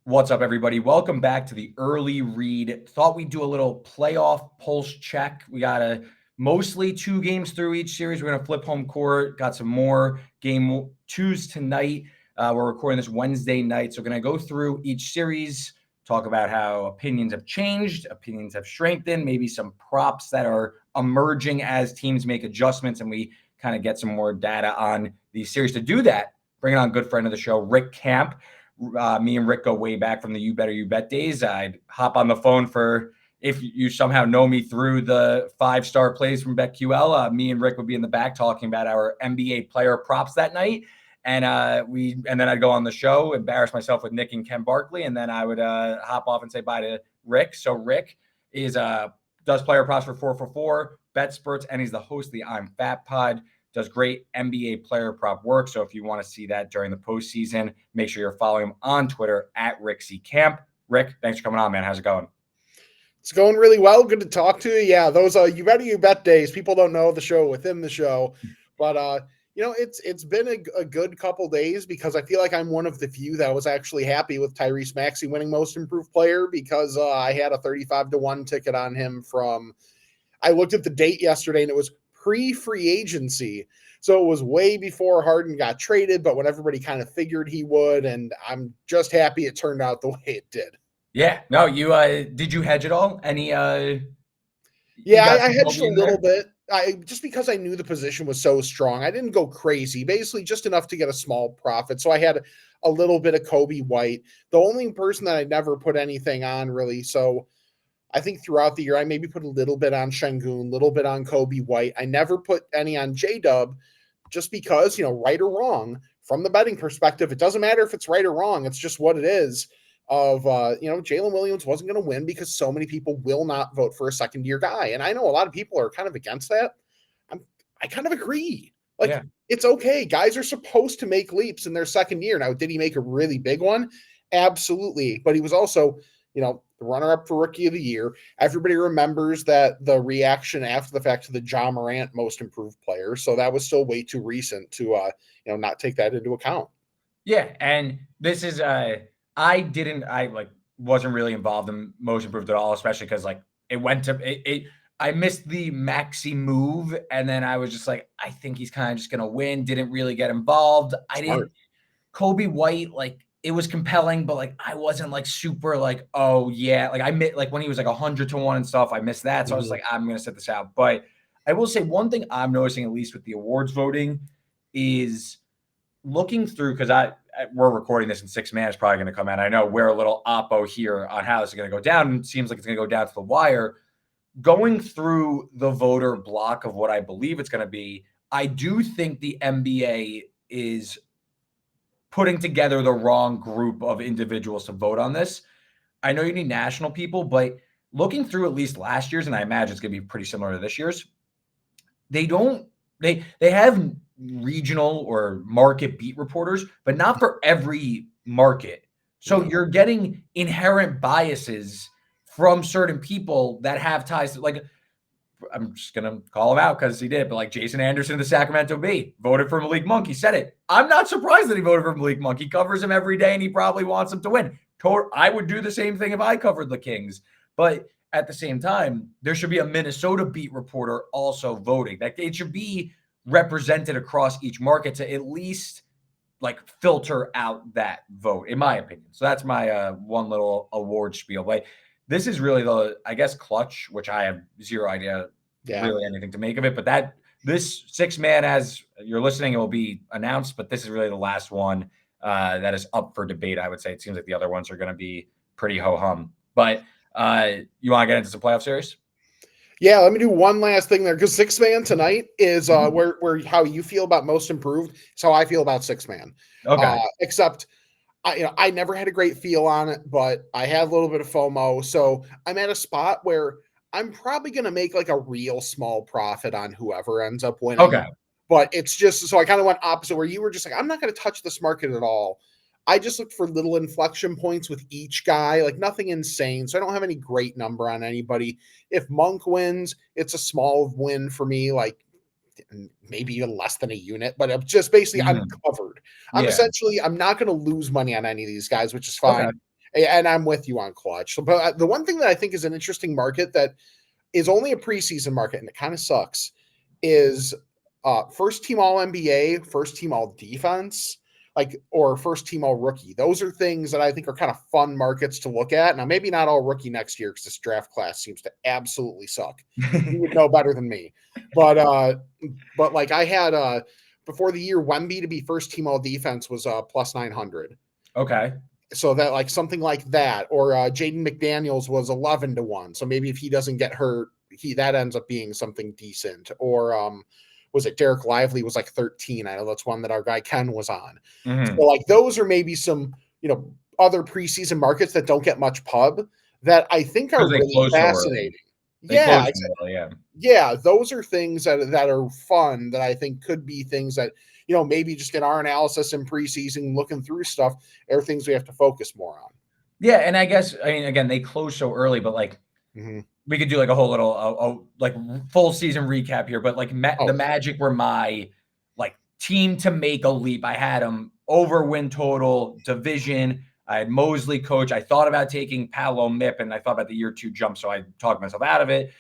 What's up, everybody? Welcome back to the early read. Thought we'd do a little playoff pulse check. We got mostly 2 games through each series. We're going to flip home court. Got some more game 2s tonight. We're recording this Wednesday night. So we're going to go through each series, talk about how opinions have changed, opinions have strengthened, maybe some props that are emerging as teams make adjustments, and we kind of get some more data on these series. To do that, bringing on a good friend of the show, Rick Camp. Me and Rick go way back from the You Better You Bet days. I'd hop on the phone for, if you somehow know me through the 5-star plays from BetQL, me and Rick would be in the back talking about our NBA player props that night. And then I'd go on the show, embarrass myself with Nick and Ken Barkley, and then I would hop off and say bye to Rick. So Rick is does player props for 4for4, Bet Spurts, and he's the host of the I'm Fat Pod. Does great NBA player prop work. So if you want to see that during the postseason, make sure you're following him on Twitter at RickCCamp. Rick, thanks for coming on, man. How's it going? It's going really well. Good to talk to you. Yeah, those You Better You Bet days. People don't know the show within the show, but it's been a good couple days because I feel like I'm one of the few that was actually happy with Tyrese Maxey winning Most Improved Player because I had a 35-1 ticket on him from. I looked at the date yesterday and it was pre-free agency. So it was way before Harden got traded, but when everybody kind of figured he would, and I'm just happy it turned out the way it did. Yeah. No, you did you hedge at all? Any I hedged a little bit. Just because I knew the position was so strong. I didn't go crazy, basically just enough to get a small profit. So I had a little bit of Kobe White. The only person that I never put anything on really. So I think throughout the year, I maybe put a little bit on Şengün, a little bit on Kobe White. I never put any on J-Dub just because, right or wrong, from the betting perspective, it doesn't matter if it's right or wrong. It's just what it is Jalen Williams wasn't going to win because so many people will not vote for a second-year guy. And I know a lot of people are kind of against that. I kind of agree. It's okay. Guys are supposed to make leaps in their second year. Now, did he make a really big one? Absolutely. But he was also, the runner-up for Rookie of the Year. Everybody remembers that the reaction after the fact to the Ja Morant Most Improved Player. So that was still way too recent to, not take that into account. Yeah, and this is I wasn't really involved in Most Improved at all, especially because it went to it. I missed the Maxey move, and then I was just like, I think he's kind of just gonna win. Didn't really get involved. I didn't. Kobe White, it was compelling, but I wasn't super oh yeah, I missed when he was 100-1 and stuff. I missed that, so I was like, I'm gonna set this out. But I will say one thing I'm noticing, at least with the awards voting, is looking through, because we're recording this in 6 man. It's probably going to come out. I know we're a little oppo here on how this is going to go down. It seems like it's going to go down to the wire. Going through the voter block of what I believe it's going to be, I do think the NBA is putting together the wrong group of individuals to vote on this. I know you need national people, but looking through at least last year's, and I imagine it's going to be pretty similar to this year's, they have regional or market beat reporters, but not for every market. So you're getting inherent biases from certain people that have ties to, I'm just going to call him out because he did, but Jason Anderson of the Sacramento Bee voted for Malik Monk. He said it. I'm not surprised that he voted for Malik Monk. He covers him every day and he probably wants him to win. I would do the same thing if I covered the Kings. But at the same time, there should be a Minnesota beat reporter also voting. That it should be represented across each market to at least filter out that vote, in my opinion. So that's my one little award spiel. This is really the, I guess, clutch, which I have zero idea really anything to make of it. But this 6 man, as you're listening, it will be announced. But this is really the last one that is up for debate. I would say it seems like the other ones are going to be pretty ho hum. But you want to get into some playoff series? Yeah, let me do one last thing there, because 6 man tonight is where how you feel about Most Improved. It's how I feel about 6 man. Okay. Except I never had a great feel on it, but I had a little bit of FOMO. So I'm at a spot where I'm probably going to make a real small profit on whoever ends up winning. Okay. But it's just, so I kind of went opposite where you were just I'm not going to touch this market at all. I just looked for little inflection points with each guy, nothing insane. So I don't have any great number on anybody. If Monk wins, it's a small win for me, maybe even less than a unit, but I'm just basically I'm covered. I'm not going to lose money on any of these guys, which is fine. Okay. And I'm with you on clutch. So, but the one thing that I think is an interesting market that is only a preseason market, and it kind of sucks, is first team all NBA, first team all defense, or first team all rookie. Those are things that I think are kind of fun markets to look at. Now, maybe not all rookie next year because this draft class seems to absolutely suck. You would know better than me. But like I had before the year, Wemby to be first team all defense was plus 900. Okay. So that like something like that, or Jaden McDaniels was 11-1. So maybe if he doesn't get hurt, that ends up being something decent. Or was it Derek Lively was like 13? I know that's one that our guy Ken was on. Mm-hmm. So like those are maybe some other preseason markets that don't get much pub that I think are really fascinating. Yeah, those are things that are fun that I think could be things that maybe just in our analysis in preseason, looking through stuff, are things we have to focus more on. Yeah, and I guess again they close so early, but like we could do like a whole little like full season recap here. But like the Magic were my like team to make a leap. I had them over win total, division. I had Mosley coach. I thought about taking Paolo Mip, and I thought about the year 2 jump, so I talked myself out of it.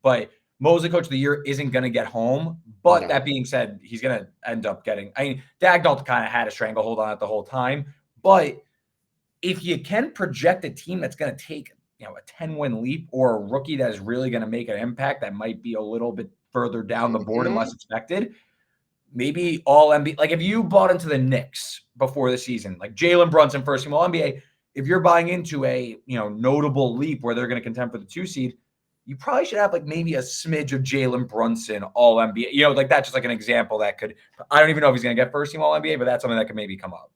But Mosley coach of the year isn't going to get home. But that being said, he's going to end up getting. I mean, Dagnall kind of had a stranglehold on it the whole time. But if you can project a team that's going to take a 10-win leap, or a rookie that is really going to make an impact that might be a little bit further down the board and less expected, maybe all NBA. Like if you bought into the Knicks before the season, like Jalen Brunson, first team all NBA, if you're buying into a notable leap where they're going to contend for the 2 seed, you probably should have like maybe a smidge of Jalen Brunson all NBA. Like that's just like an example that could. I don't even know if he's going to get first team all NBA, but that's something that could maybe come up.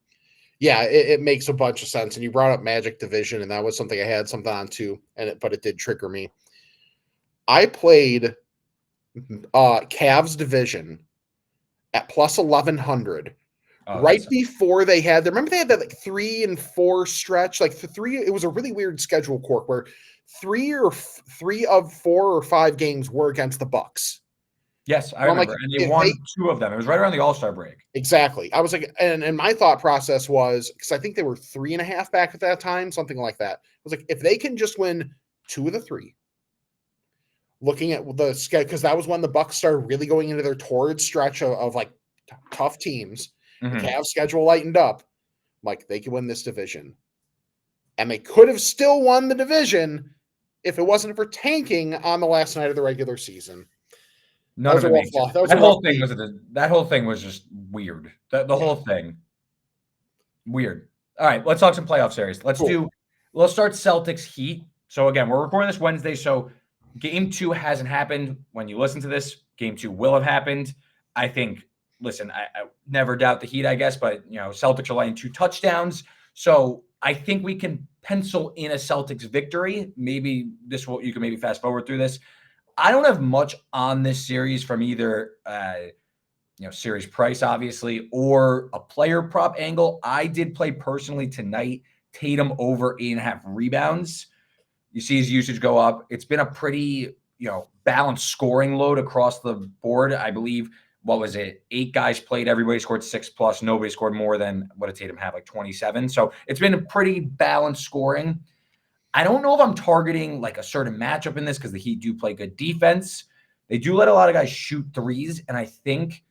Yeah, it makes a bunch of sense. And you brought up Magic Division, and that was something I had something on too, but it did trigger me. I played Cavs Division at plus 1100 before they had. Remember they had that like 3 and 4 stretch, like the 3. It was a really weird schedule quirk where 3 of 4 or 5 games were against the Bucks. Yes, I remember. Like, and they won 2 of them. It was right around the All-Star break. Exactly. I was like, and my thought process was, because I think they were 3.5 back at that time, something like that. I was like, if they can just win 2 of the 3, looking at the schedule, because that was when the Bucks started really going into their torrid stretch of like tough teams. The Cavs schedule lightened up. Like, they could win this division. And they could have still won the division if it wasn't for tanking on the last night of the regular season. None of it makes sense. That whole thing was just weird. The whole thing. Weird. All right, let's talk some playoff series. Let's start Celtics Heat. So again, we're recording this Wednesday, so game 2 hasn't happened. When you listen to this, game 2 will have happened. I think, listen, I never doubt the Heat, I guess, but Celtics are laying 2 touchdowns. So I think we can pencil in a Celtics victory. Maybe you can maybe fast forward through this. I don't have much on this series from either, series price, obviously, or a player prop angle. I did play personally tonight, Tatum over 8.5 rebounds. You see his usage go up. It's been a pretty, balanced scoring load across the board. I believe, 8 guys played. Everybody scored 6+. Nobody scored more than what did Tatum have, like 27. So it's been a pretty balanced scoring. I don't know if I'm targeting like a certain matchup in this because the Heat do play good defense. They do let a lot of guys shoot threes. And I think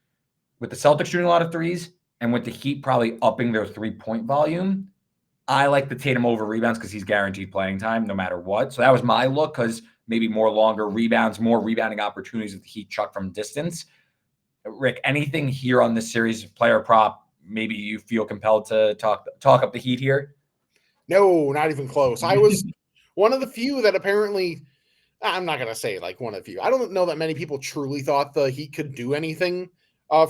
with the Celtics shooting a lot of threes and with the Heat probably upping their 3-point volume, I like the Tatum over rebounds because he's guaranteed playing time no matter what. So that was my look, because maybe more longer rebounds, more rebounding opportunities if the Heat chuck from distance. Rick, anything here on this series, player prop, maybe you feel compelled to talk up the Heat here? No, not even close. I was one of the few that apparently, I'm not going to say like one of the few. I don't know that many people truly thought the Heat could do anything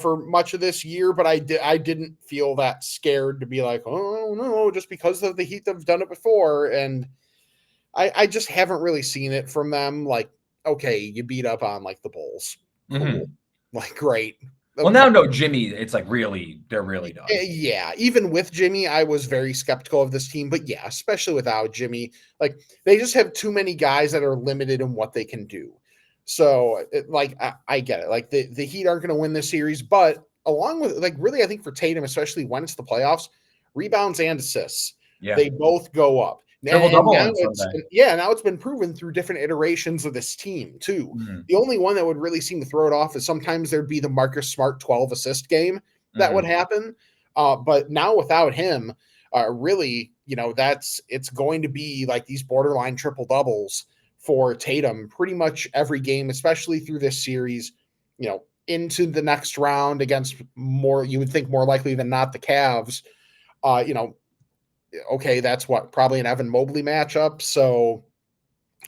for much of this year, but I didn't feel that scared to be like, oh no, just because of the Heat have done it before. And I just haven't really seen it from them. Like, okay, you beat up on like the Bulls. Cool. Like, great. Well, now no Jimmy, it's like they're really done. Yeah, even with Jimmy, I was very skeptical of this team. But yeah, especially without Jimmy, like they just have too many guys that are limited in what they can do. So, I get it. Like the Heat aren't going to win this series, but along with really, I think for Tatum, especially when it's the playoffs, rebounds and assists. Yeah. They both go up. Triple-double now on Sunday. now it's been proven through different iterations of this team too. The only one that would really seem to throw it off is sometimes there'd be the Marcus Smart 12 assist game that would happen. But now without him, really, it's going to be like these borderline triple doubles for Tatum pretty much every game, especially through this series, into the next round against you would think more likely than not, the Cavs. Okay, that's probably an Evan Mobley matchup. So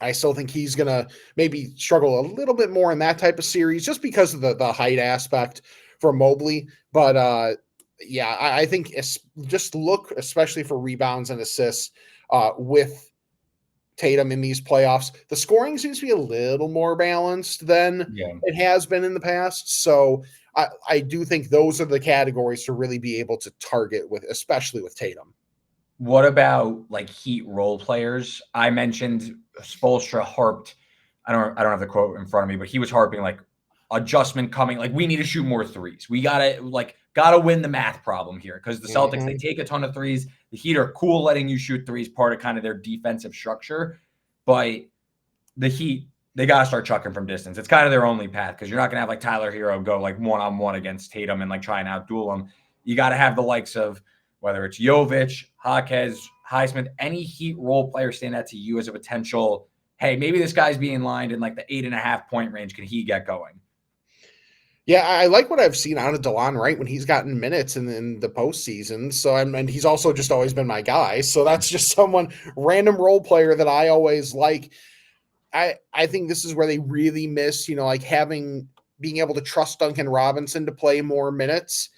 I still think he's going to maybe struggle a little bit more in that type of series just because of the height aspect for Mobley. But I think just look, especially for rebounds and assists with Tatum in these playoffs. The scoring seems to be a little more balanced than it has been in the past. So I do think those are the categories to really be able to target especially with Tatum. What about like Heat role players? I mentioned Spoelstra harped. I don't have the quote in front of me, but he was harping like adjustment coming. Like we need to shoot more threes. We gotta win the math problem here because the Celtics they take a ton of threes. The Heat are cool letting you shoot threes, part of kind of their defensive structure. But the Heat they gotta start chucking from distance. It's kind of their only path because you're not gonna have like Tyler Hero go like 1-on-1 against Tatum and like try and outduel him. You got to have the likes of whether it's Jovic, Jaquez, Highsmith, any Heat role player stand out to you as a potential, hey, maybe this guy's being lined in like the 8.5 point range. Can he get going? Yeah, I like what I've seen out of DeLon Wright when he's gotten minutes in the postseason. So, and he's also just always been my guy. So that's just someone, random role player that I always like. I think this is where they really miss, being able to trust Duncan Robinson to play more minutes.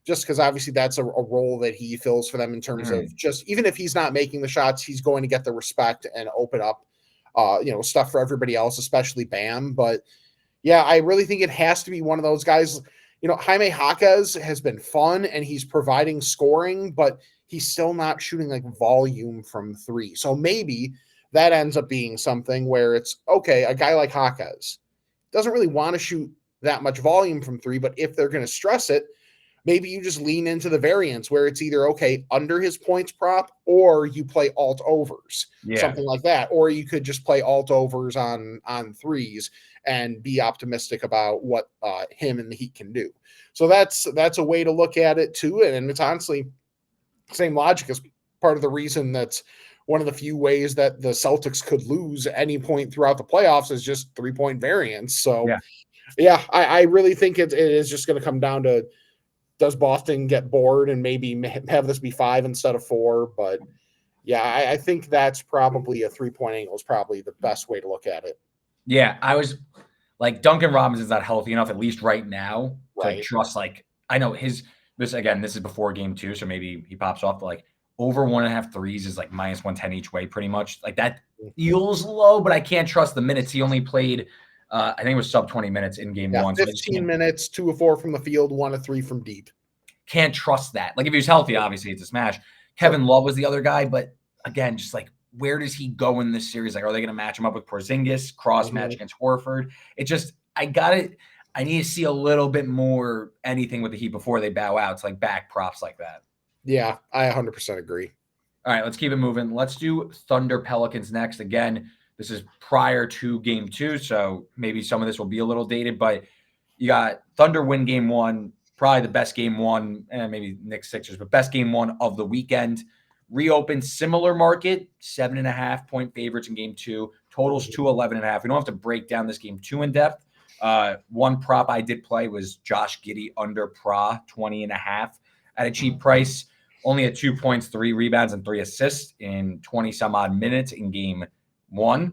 Just because obviously that's a role that he fills for them in terms of just, even if he's not making the shots, he's going to get the respect and open up, stuff for everybody else, especially Bam. But yeah, I really think it has to be one of those guys. Jaime Jaquez has been fun and he's providing scoring, but he's still not shooting like volume from three. So maybe that ends up being something where it's okay. A guy like Jaquez doesn't really want to shoot that much volume from three, but if they're going to stress it, maybe you just lean into the variance where it's either under his points prop or you play alt overs, something like that. Or you could just play alt overs on threes and be optimistic about what him and the Heat can do. So that's a way to look at it too. And it's honestly same logic as part of the reason that's one of the few ways that the Celtics could lose at any point throughout the playoffs is just 3-point variance. So I really think it is just going to come down to, does Boston get bored and maybe have this be 5 instead of 4? But yeah, I think that's probably a 3-point angle is probably the best way to look at it. Yeah, I was like Duncan Robinson's not healthy enough, at least right now, to trust. Like I know this is before game 2, so maybe he pops off. But like over 1.5 threes is like -110 each way, pretty much. Like that feels low, but I can't trust the minutes. He only played. I think it was sub 20 minutes in game 1. 15 minutes, 2 of 4 from the field, 1 of 3 from deep. Can't trust that. Like if he was healthy, obviously it's a smash. Kevin Love was the other guy, but again, just like where does he go in this series? Like, are they going to match him up with Porzingis, cross match against Horford? It just, I need to see a little bit more anything with the Heat before they bow out to like back props like that. Yeah, I 100% agree. All right, let's keep it moving. Let's do Thunder Pelicans next. Again, this is prior to game 2, so maybe some of this will be a little dated, but you got Thunder win game 1, probably the best game 1, and maybe Knicks Sixers, but best game 1 of the weekend. Reopened similar market, 7.5 point favorites in game 2, totals 211.5. We don't have to break down this game too in depth. One prop I did play was Josh Giddey under Pra 20.5 at a cheap price. Only at 2 points, 3 rebounds, and 3 assists in 20 some odd minutes in game 1.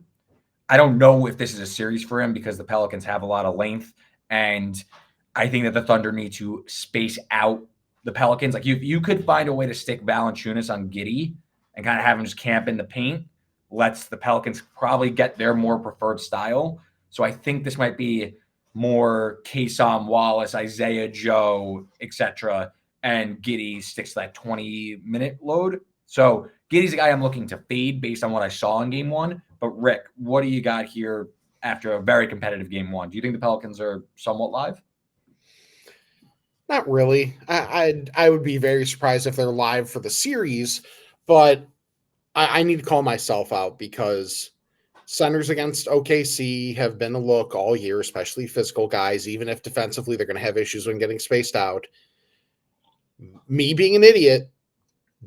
I don't know if this is a series for him because the Pelicans have a lot of length, and I think that the Thunder need to space out the Pelicans. Like you could find a way to stick Valanciunas on Giddey and kind of have him just camp in the paint. Lets the Pelicans probably get their more preferred style. So I think this might be more Kason Wallace, Isaiah Joe, etc. And Giddey sticks to that 20-minute load. So Giddey's a guy I'm looking to fade based on what I saw in game 1. But Rick, what do you got here after a very competitive game 1? Do you think the Pelicans are somewhat live? Not really. I would be very surprised if they're live for the series, but I need to call myself out because centers against OKC have been a look all year, especially physical guys. Even if defensively they're going to have issues when getting spaced out. Me being an idiot,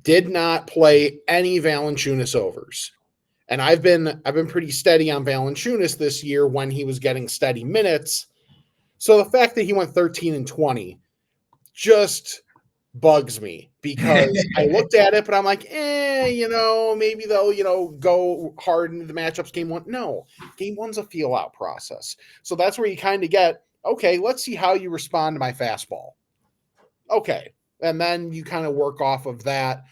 did not play any Valanciunas overs. And I've been pretty steady on Valanciunas this year when he was getting steady minutes. So the fact that he went 13 and 20 just bugs me because I looked at it, but I'm like, maybe they'll, go hard into the matchups game one. No, game one's a feel out process. So that's where you kind of get, okay, let's see how you respond to my fastball. Okay. And then you kind of work off of that.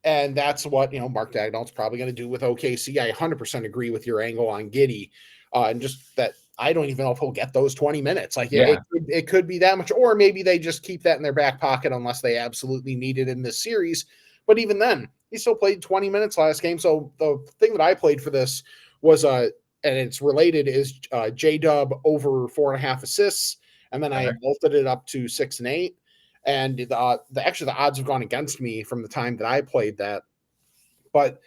And that's what, Mark Dagnall's probably going to do with OKC. I 100% agree with your angle on Giddey. And just that I don't even know if he'll get those 20 minutes. Like it could be that much, or maybe they just keep that in their back pocket unless they absolutely need it in this series. But even then, he still played 20 minutes last game. So the thing that I played for this was, and it's related, is J-Dub over 4.5 assists. And then I vaulted it up to 6 and 8. And the odds have gone against me from the time that I played that. But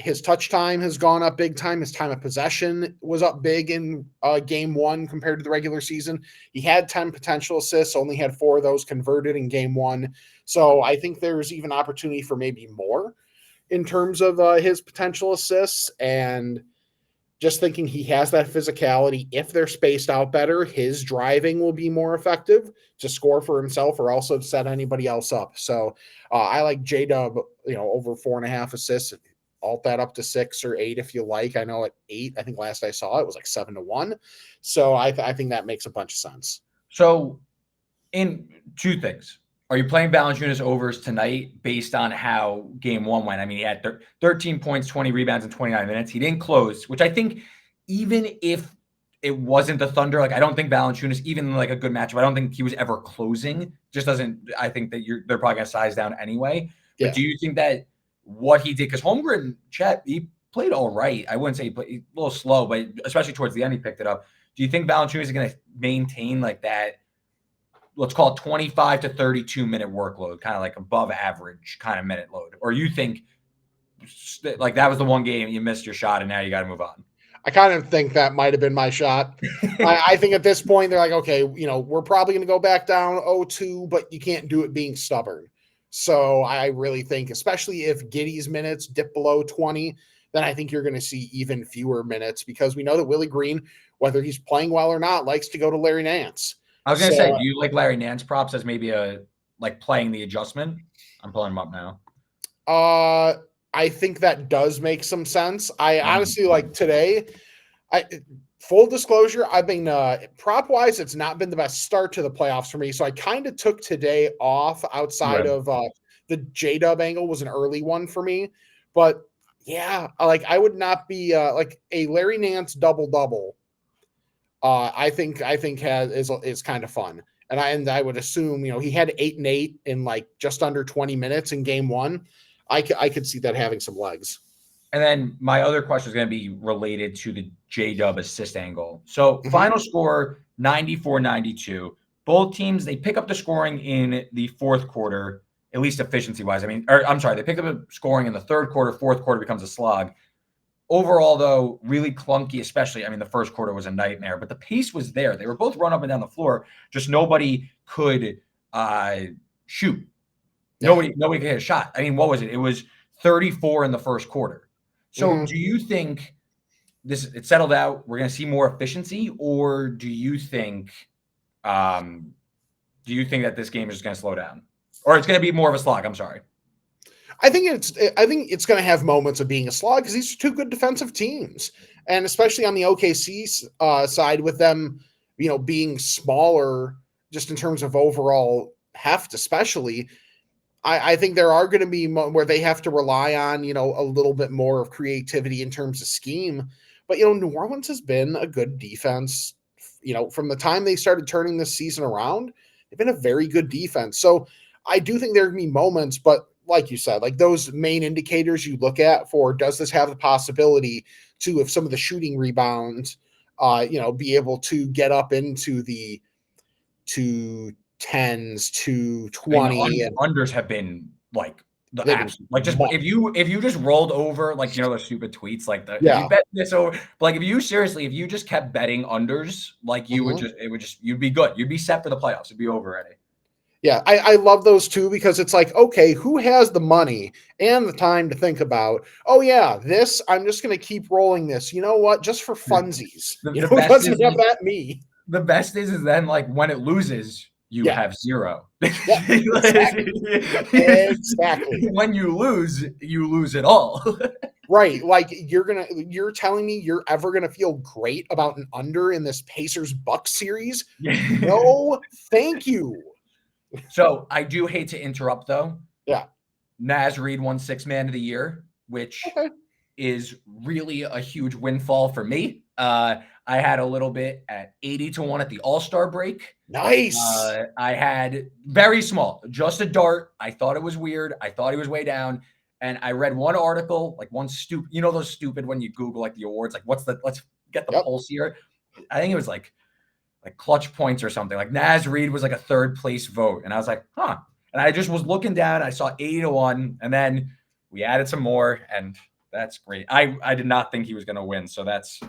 his touch time has gone up big time. His time of possession was up big in game one compared to the regular season. He had 10 potential assists, only had 4 of those converted in game one. So I think there's even opportunity for maybe more in terms of his potential assists. And just thinking he has that physicality. If they're spaced out better, his driving will be more effective to score for himself or also to set anybody else up. So I like J-Dub, over 4.5 assists. Alt that up to 6 or 8 if you like. I know at 8, I think last I saw it was like 7-1. So I think that makes a bunch of sense. So in 2 things. Are you playing Valanciunas overs tonight based on how game one went? I mean, he had 13 points, 20 rebounds in 29 minutes. He didn't close, which I think even if it wasn't the Thunder, like I don't think Valanciunas, even like a good matchup, I don't think he was ever closing. Just doesn't, I think that they're probably going to size down anyway. But do you think that what he did, because Holmgren, Chet, he played all right. I wouldn't say he played a little slow, but especially towards the end, he picked it up. Do you think Valanciunas is going to maintain like that, let's call it 25 to 32 minute workload, kind of like above average kind of minute load? Or you think like that was the one game you missed your shot and now you got to move on? I kind of think that might have been my shot. I think at this point, they're like, okay, we're probably going to go back down 0-2, but you can't do it being stubborn. So I really think, especially if Giddey's minutes dip below 20, then I think you're going to see even fewer minutes because we know that Willie Green, whether he's playing well or not, likes to go to Larry Nance. I was going to say, do you like Larry Nance props as maybe like playing the adjustment? I'm pulling him up now. I think that does make some sense. I honestly like today. Full disclosure, I've been prop wise, it's not been the best start to the playoffs for me. So I kind of took today off outside of the J-Dub angle was an early one for me. But yeah, like I would not be like a Larry Nance double. I think is kind of fun. And I would assume, he had 8 and 8 in like just under 20 minutes in game one. I could see that having some legs. And then my other question is going to be related to the J-Dub assist angle. So final score 94-92. Both teams, they pick up the scoring in the fourth quarter, at least efficiency-wise. They pick up the scoring in the third quarter. Fourth quarter becomes a slog. Overall, though, really clunky, especially, the first quarter was a nightmare, but the pace was there. They were both run up and down the floor. Just nobody could shoot. Nobody could hit a shot. What was it? It was 34 in the first quarter. So do you think it settled out? We're going to see more efficiency, or do you think that this game is just going to slow down, or it's going to be more of a slog? I'm sorry. I think it's going to have moments of being a slog because these are 2 good defensive teams, and especially on the OKC side with them, being smaller just in terms of overall heft, especially. I think there are going to be where they have to rely on, a little bit more of creativity in terms of scheme. But, New Orleans has been a good defense, from the time they started turning this season around. They've been a very good defense. So I do think there are going to be moments, but like you said, like those main indicators you look at for, does this have the possibility to, if some of the shooting rebounds, be able to get up into the 210s to 20. Unders have been like The apps, like just if you just rolled over, like, you know, those stupid tweets, like if you bet this over, like if you just kept betting unders, like you would you'd be good. You'd be set for the playoffs. It'd be over already. Yeah, I love those too, because it's like, okay, who has the money and the time to think about, oh yeah, this, I'm just going to keep rolling this. You know what? Just for funsies. The who doesn't have that me? The best is then like when it loses, you have zero. Yeah, exactly. Exactly. When you lose it all. Right. Like you're telling me you're ever going to feel great about an under in this Pacers-Bucks series? No, thank you. So I do hate to interrupt though. Yeah. Naz Reid won Sixth Man of the Year, which is really a huge windfall for me. I had a little bit at 80-1 at the All-Star break. Nice. I had very small, just a dart. I thought it was weird. I thought he was way down. And I read one article, like one stupid, you know, those stupid when you Google like the awards, like let's get the pulse here. I think it was like clutch points or something. Like Naz Reid was like a third place vote. And I was like, huh. And I just was looking down. I saw 80-1. And then we added some more. And that's great. I did not think he was going to win. So that's,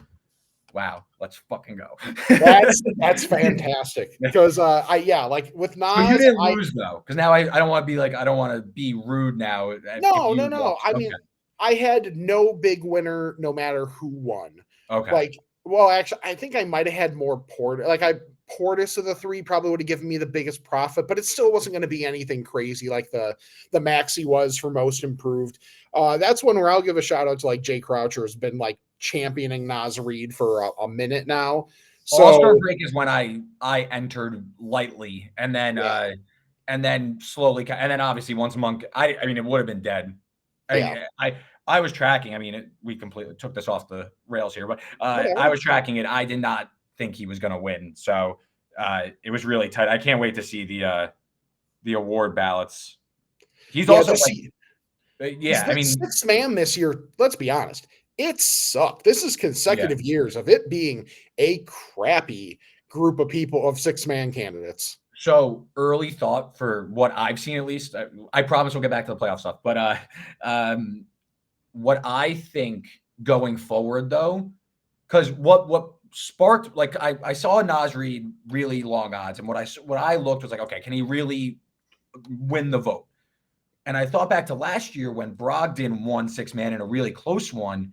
wow. Let's fucking go. That's fantastic. Because like with Naz. But you didn't lose though. Because now I don't want to be like, I don't want to be rude now. No. I mean, I had no big winner no matter who won. Okay. Like, well, actually, I think I might have had more Portis of the three probably would have given me the biggest profit, but it still wasn't going to be anything crazy like the Maxey was for most improved. That's one where I'll give a shout out to like Jay Croucher, has been like championing Naz Reid for a minute now. So All-Star break is when I entered lightly and then slowly, and then obviously once Monk, I mean, it would have been dead. I was tracking. I mean, we completely took this off the rails here, but I was tracking it. I did not think he was going to win, so it was really tight. I can't wait to see the award ballots. He's also I mean, Sixth Man this year. Let's be honest, it sucked. This is consecutive years of it being a crappy group of people of Sixth Man candidates. So early thought for what I've seen, at least. I promise we'll get back to the playoff stuff, but what I think going forward though, because what sparked, like I saw Naz Reid really long odds, and what I looked was like, okay, can he really win the vote? And I thought back to last year when Brogdon won Sixth Man in a really close one.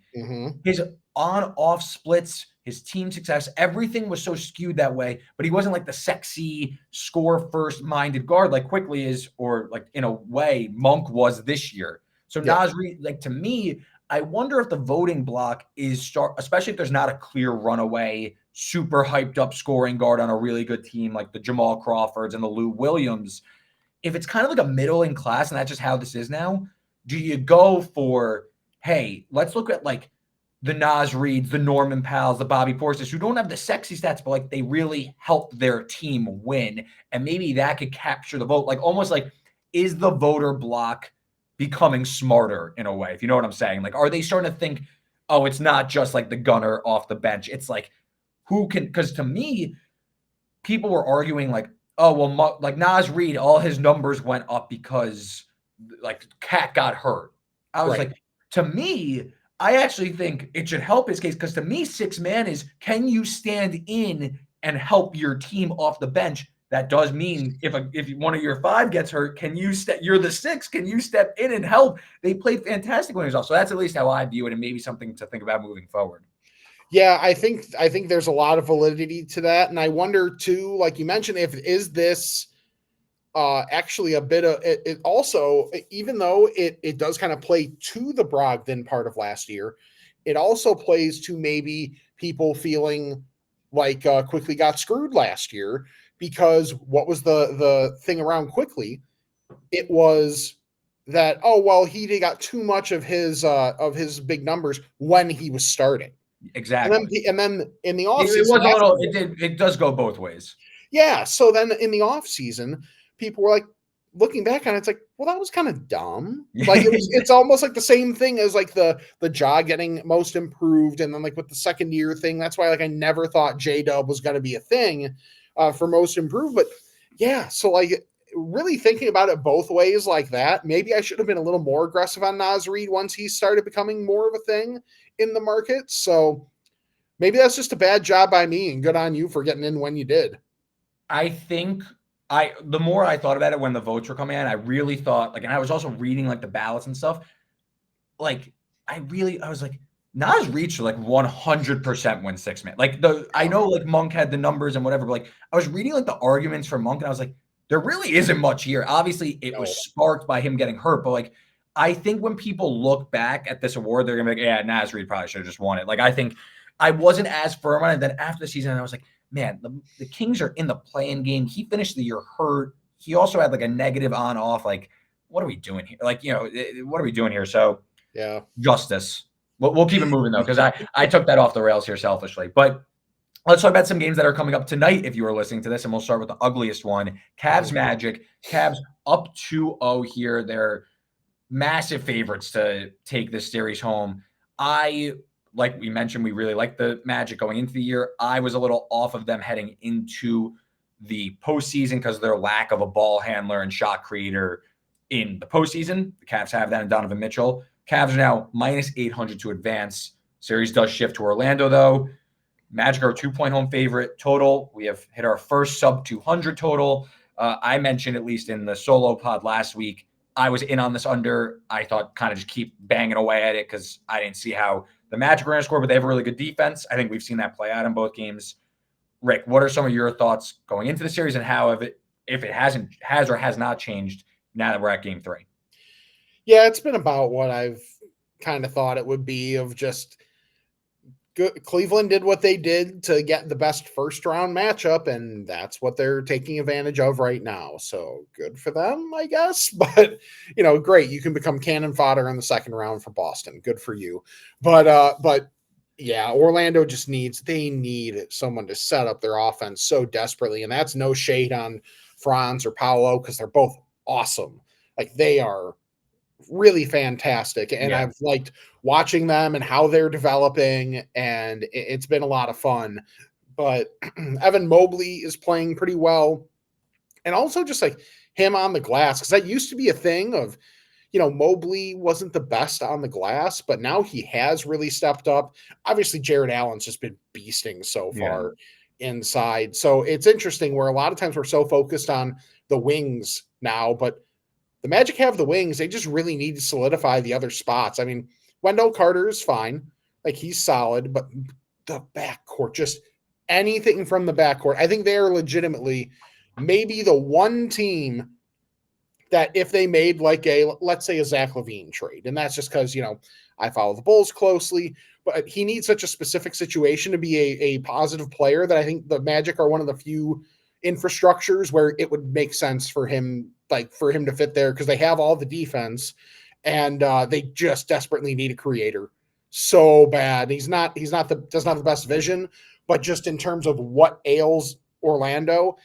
His on-off splits, his team success, everything was so skewed that way, but he wasn't like the sexy score first minded guard like Quickly is, or like in a way Monk was this year. So Naz Reid, like to me, I wonder if the voting block is especially if there's not a clear runaway, super hyped up scoring guard on a really good team like the Jamal Crawfords and the Lou Williams. If it's kind of like a middling class, and that's just how this is now, do you go for, hey, let's look at like the Naz Reids, the Norman Powells, the Bobby Portis, who don't have the sexy stats, but like they really helped their team win. And maybe that could capture the vote. Like almost like, is the voter block becoming smarter in a way, if you know what I'm saying? Like, are they starting to think, oh, it's not just like the gunner off the bench. It's like, who can, because to me, people were arguing like, oh, well, like Naz Reid, all his numbers went up because like Cat got hurt. I was like, to me, I actually think it should help his case, because to me, Sixth Man is, can you stand in and help your team off the bench? That does mean if one of your five gets hurt, can you you're the six, can you step in and help? They played fantastic when he was off. So that's at least how I view it, and maybe something to think about moving forward. Yeah, I think there's a lot of validity to that. And I wonder too, like you mentioned, is this actually a bit of it also, even though it does kind of play to the Brogdon part of last year, it also plays to maybe people feeling like Quickly got screwed last year, because what was the thing around Quickly? It was that, oh, well, he got too much of his big numbers when he was starting. Exactly. And then in the offseason, it does go both ways. Yeah. So then in the offseason, people were like, looking back on it, it's like, well, that was kind of dumb. Like it's almost like the same thing as like the Ja getting most improved, and then like with the second year thing. That's why like I never thought J-Dub was going to be a thing for most improved. But yeah, so like really thinking about it both ways like that, maybe I should have been a little more aggressive on Naz Reid once he started becoming more of a thing in the market. So maybe that's just a bad job by me, and good on you for getting in when you did. I think the more I thought about it when the votes were coming in, I really thought, like, and I was also reading like the ballots and stuff. Like, I was like, Naz Reid should like 100% win 6-man. Like I know like Monk had the numbers and whatever, but like I was reading like the arguments for Monk, and I was like, there really isn't much here. Obviously, it was sparked by him getting hurt, but like I think when people look back at this award, they're gonna be like, yeah, Naz Reid probably should have just won it. Like I think I wasn't as firm on it. Then after the season, I was like, man, the Kings are in the play-in game. He finished the year hurt. He also had like a negative on-off. Like, what are we doing here? Like, what are we doing here? So yeah, justice. We'll keep it moving though, because I took that off the rails here selfishly. But let's talk about some games that are coming up tonight if you are listening to this, and we'll start with the ugliest one. Cavs Magic. Cavs up 2-0 here. They're massive favorites to take this series home. Like we mentioned, we really like the Magic going into the year. I was a little off of them heading into the postseason because of their lack of a ball handler and shot creator in the postseason. The Cavs have that in Donovan Mitchell. Cavs are now minus 800 to advance. Series does shift to Orlando, though. Magic are a 2-point home favorite total. We have hit our first sub 200 total. I mentioned, at least in the solo pod last week, I was in on this under. I thought kind of just keep banging away at it because I didn't see how the Magic were going to score, but they have a really good defense. I think we've seen that play out in both games. Rick, what are some of your thoughts going into the series, and how if it has or has not changed now that we're at game 3? Yeah, it's been about what I've kind of thought it would be, of just Cleveland did what they did to get the best first round matchup, and that's what they're taking advantage of right now. So good for them, I guess. But great, you can become cannon fodder in the second round for Boston. Good for you. But yeah, Orlando just they need someone to set up their offense so desperately, and that's no shade on Franz or Paolo, because they're both awesome. Like, they are really fantastic, and I've liked watching them and how they're developing, and it's been a lot of fun. But Evan Mobley is playing pretty well, and also just like him on the glass, because that used to be a thing of, Mobley wasn't the best on the glass, but now he has really stepped up. Obviously, Jared Allen's just been beasting so far inside. So it's interesting where a lot of times we're so focused on the wings now, but the Magic have the wings. They just really need to solidify the other spots. I mean, Wendell Carter is fine. Like, he's solid, but the backcourt, just anything from the backcourt. I think they are legitimately maybe the one team that if they made like let's say a Zach LaVine trade, and that's just because, I follow the Bulls closely, but he needs such a specific situation to be a positive player that I think the Magic are one of the few infrastructures where it would make sense for him to fit there, because they have all the defense, and they just desperately need a creator so bad. Doesn't have the best vision, but just in terms of what ails Orlando,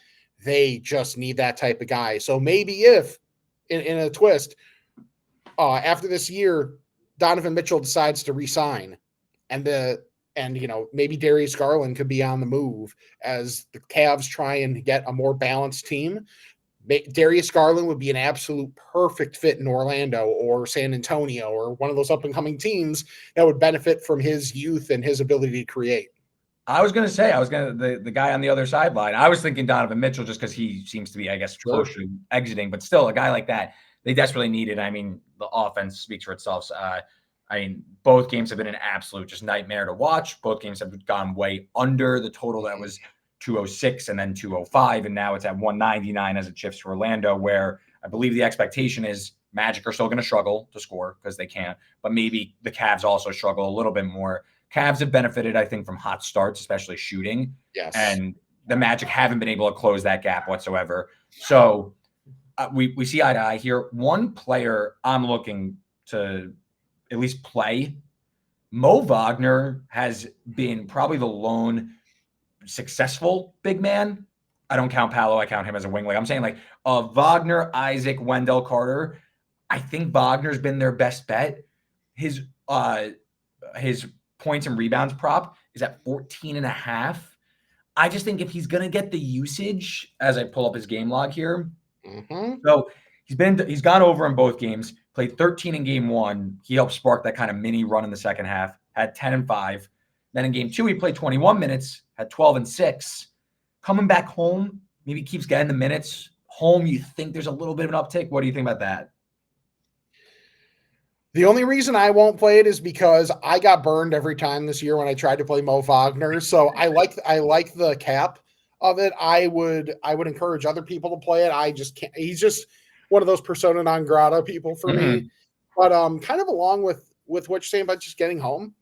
they just need that type of guy. So maybe if in a twist, after this year, Donovan Mitchell decides to resign, and maybe Darius Garland could be on the move as the Cavs try and get a more balanced team. Darius Garland would be an absolute perfect fit in Orlando or San Antonio or one of those up-and-coming teams that would benefit from his youth and his ability to create. The guy on the other sideline. I was thinking Donovan Mitchell just because he seems to be, I guess, close to exiting, but still a guy like that, they desperately need it. I mean, the offense speaks for itself. So, both games have been an absolute just nightmare to watch. Both games have gone way under the total that was 206 and then 205, and now it's at 199 as it shifts to Orlando, where I believe the expectation is Magic are still going to struggle to score because they can't, but maybe the Cavs also struggle a little bit more. Cavs have benefited, I think, from hot starts, especially shooting. Yes. And the Magic haven't been able to close that gap whatsoever. So we see eye to eye here. One player I'm looking to at least play, Mo Wagner has been probably the lone successful big man. I don't count Paolo. I count him as a wing. Like, I'm saying, like, Wagner, Isaac, Wendell Carter. I think Wagner's been their best bet. His points and rebounds prop is at 14.5. I just think if he's going to get the usage, as I pull up his game log here, Mm-hmm. So he's gone over in both games, played 13 in game one. He helped spark that kind of mini run in the second half, had 10 and 5. Then in game two, he played 21 minutes, had 12 and 6. Coming back home, maybe keeps getting the minutes. Home, you think there's a little bit of an uptick. What do you think about that? The only reason I won't play it is because I got burned every time this year when I tried to play Mo Wagner. So I like the cap of it. I would encourage other people to play it. I just can't. He's just one of those persona non grata people for me. But kind of along with what you're saying about just getting home,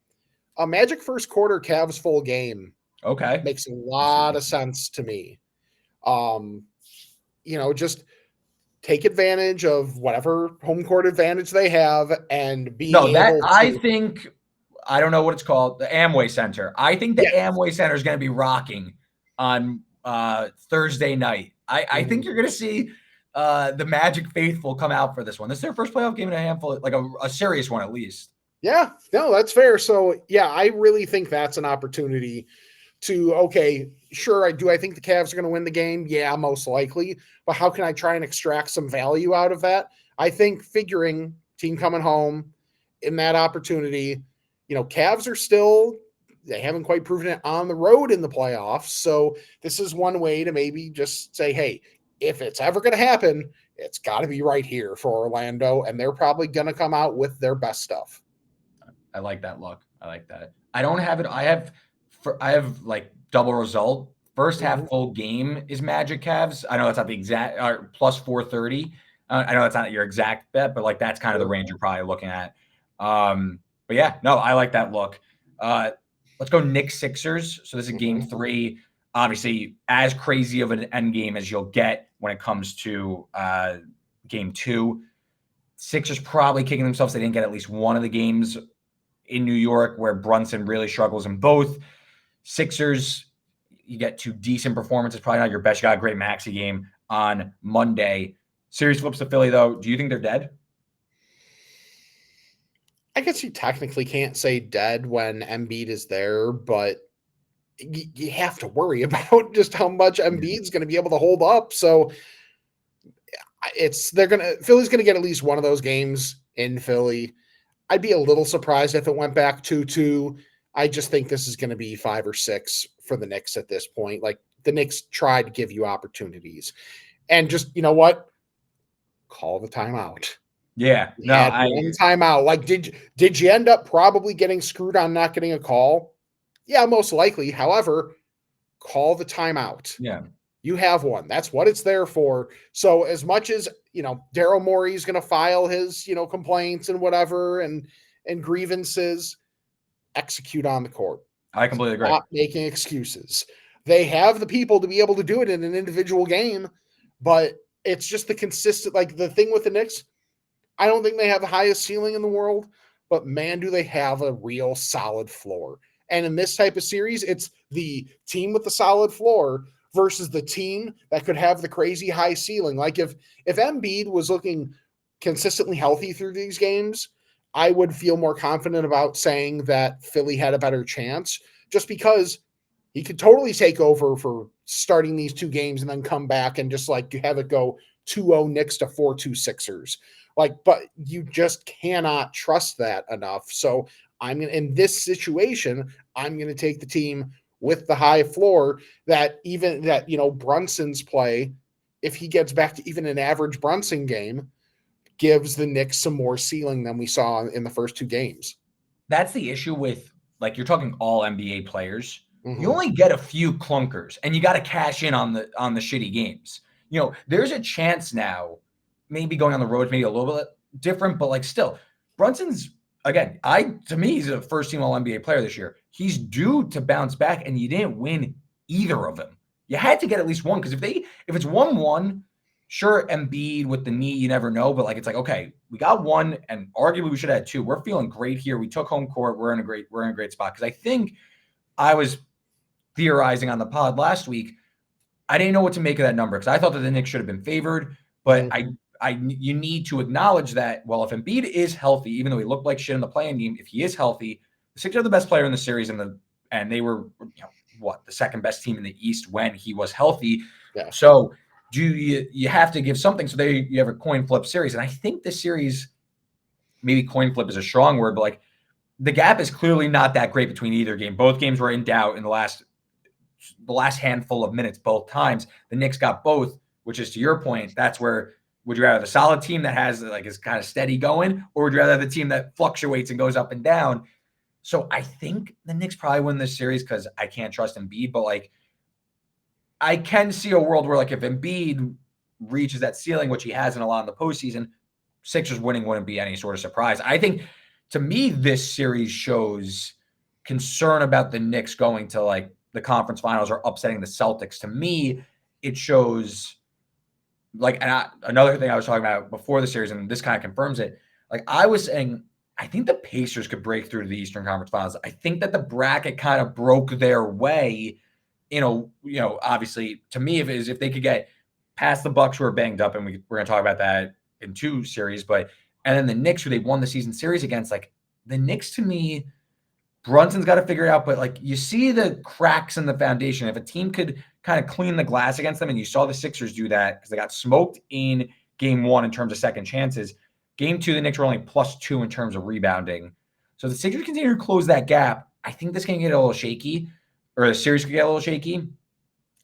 a Magic first quarter Cavs full game. Okay, makes a lot of sense to me. Just take advantage of whatever home court advantage they have and be able to. I think, I don't know what it's called, the Amway Center. I think the Amway Center is going to be rocking on Thursday night. I think you're going to see the Magic faithful come out for this one. This is their first playoff game in a handful, like a serious one at least. Yeah, no, that's fair. So, yeah, I really think that's an opportunity to, okay, sure, I think the Cavs are going to win the game. Yeah, most likely. But how can I try and extract some value out of that? I think figuring team coming home in that opportunity, Cavs are still, they haven't quite proven it on the road in the playoffs. So this is one way to maybe just say, hey, if it's ever going to happen, it's got to be right here for Orlando. And they're probably going to come out with their best stuff. I like that look. I like that. I don't have it. I have like double result. First half full game is Magic Cavs. I know that's not the exact plus 430. I know that's not your exact bet, but like that's kind of the range you're probably looking at. But yeah, no, I like that look. Let's go Knicks Sixers. So this is game 3. Obviously, as crazy of an end game as you'll get when it comes to game 2. Sixers probably kicking themselves. They didn't get at least one of the games in New York where Brunson really struggles in both. Sixers, you get 2 decent performances, probably not your best. You got a great Maxey game on Monday. Series flips to Philly, though. Do you think they're dead? I guess you technically can't say dead when Embiid is there, but you have to worry about just how much Embiid's going to be able to hold up. So Philly's going to get at least one of those games in Philly. I'd be a little surprised if it went back 2-2. I just think this is going to be 5 or 6 for the Knicks at this point. Like the Knicks tried to give you opportunities, and just, you know what? Call the timeout. Yeah, one timeout. Like, did you end up probably getting screwed on not getting a call? Yeah, most likely. However, call the timeout. Yeah. You have one. That's what it's there for. So as much as, Daryl Morey's going to file his, complaints and whatever and grievances, execute on the court. I completely agree. Stop making excuses. They have the people to be able to do it in an individual game, but it's just the consistent, like the thing with the Knicks, I don't think they have the highest ceiling in the world, but man, do they have a real solid floor. And in this type of series, it's the team with the solid floor versus the team that could have the crazy high ceiling. Like if Embiid was looking consistently healthy through these games, I would feel more confident about saying that Philly had a better chance, just because he could totally take over for starting these 2 games and then come back and just like have it go 2-0 Knicks to 4-2 Sixers. But you just cannot trust that enough. So in this situation, I'm going to take the team with the high floor that Brunson's play, if he gets back to even an average Brunson game, gives the Knicks some more ceiling than we saw in the first 2 games. That's the issue with, like, you're talking all NBA players. You only get a few clunkers, and you got to cash in on the shitty games. There's a chance now, maybe going on the road, maybe a little bit different, but like still, Brunson's, again, to me, he's a first team all NBA player this year. He's due to bounce back, and you didn't win either of them. You had to get at least one, because if it's 1-1, sure, Embiid with the knee, you never know, but like it's like, okay, we got 1, and arguably we should have had 2. We're feeling great here. We took home court. We're in a great spot. Because I think I was theorizing on the pod last week, I didn't know what to make of that number, because I thought that the Knicks should have been favored, but you need to acknowledge that, well, if Embiid is healthy, even though he looked like shit in the play-in game, if he is healthy, the Sixers are the best player in the series, and they were the second best team in the East when he was healthy. Yeah. So you have to give something. So you have a coin flip series. And I think this series, maybe coin flip is a strong word, but like the gap is clearly not that great between either game. Both games were in doubt in the last handful of minutes both times. The Knicks got both, which is to your point. That's where would you rather the solid team that has like is kind of steady going, or would you rather the team that fluctuates and goes up and down? So I think the Knicks probably win this series because I can't trust Embiid, but like I can see a world where like if Embiid reaches that ceiling, which he hasn't a lot in the postseason, Sixers winning wouldn't be any sort of surprise. I think to me, this series shows concern about the Knicks going to like the conference finals or upsetting the Celtics. To me, it shows like, and another thing I was talking about before the series, and this kind of confirms it. Like I was saying, I think the Pacers could break through to the Eastern Conference Finals. I think that the bracket kind of broke their way. Obviously, to me, if they could get past the Bucks who are banged up, and we're going to talk about that in 2 series, and then the Knicks who they won the season series against, like the Knicks to me, Brunson's got to figure it out, but like you see the cracks in the foundation. If a team could kind of clean the glass against them, and you saw the Sixers do that because they got smoked in game 1 in terms of second chances. Game 2, the Knicks were only +2 in terms of rebounding. So the Sixers continue to close that gap. I think this can get a little shaky, or the series could get a little shaky.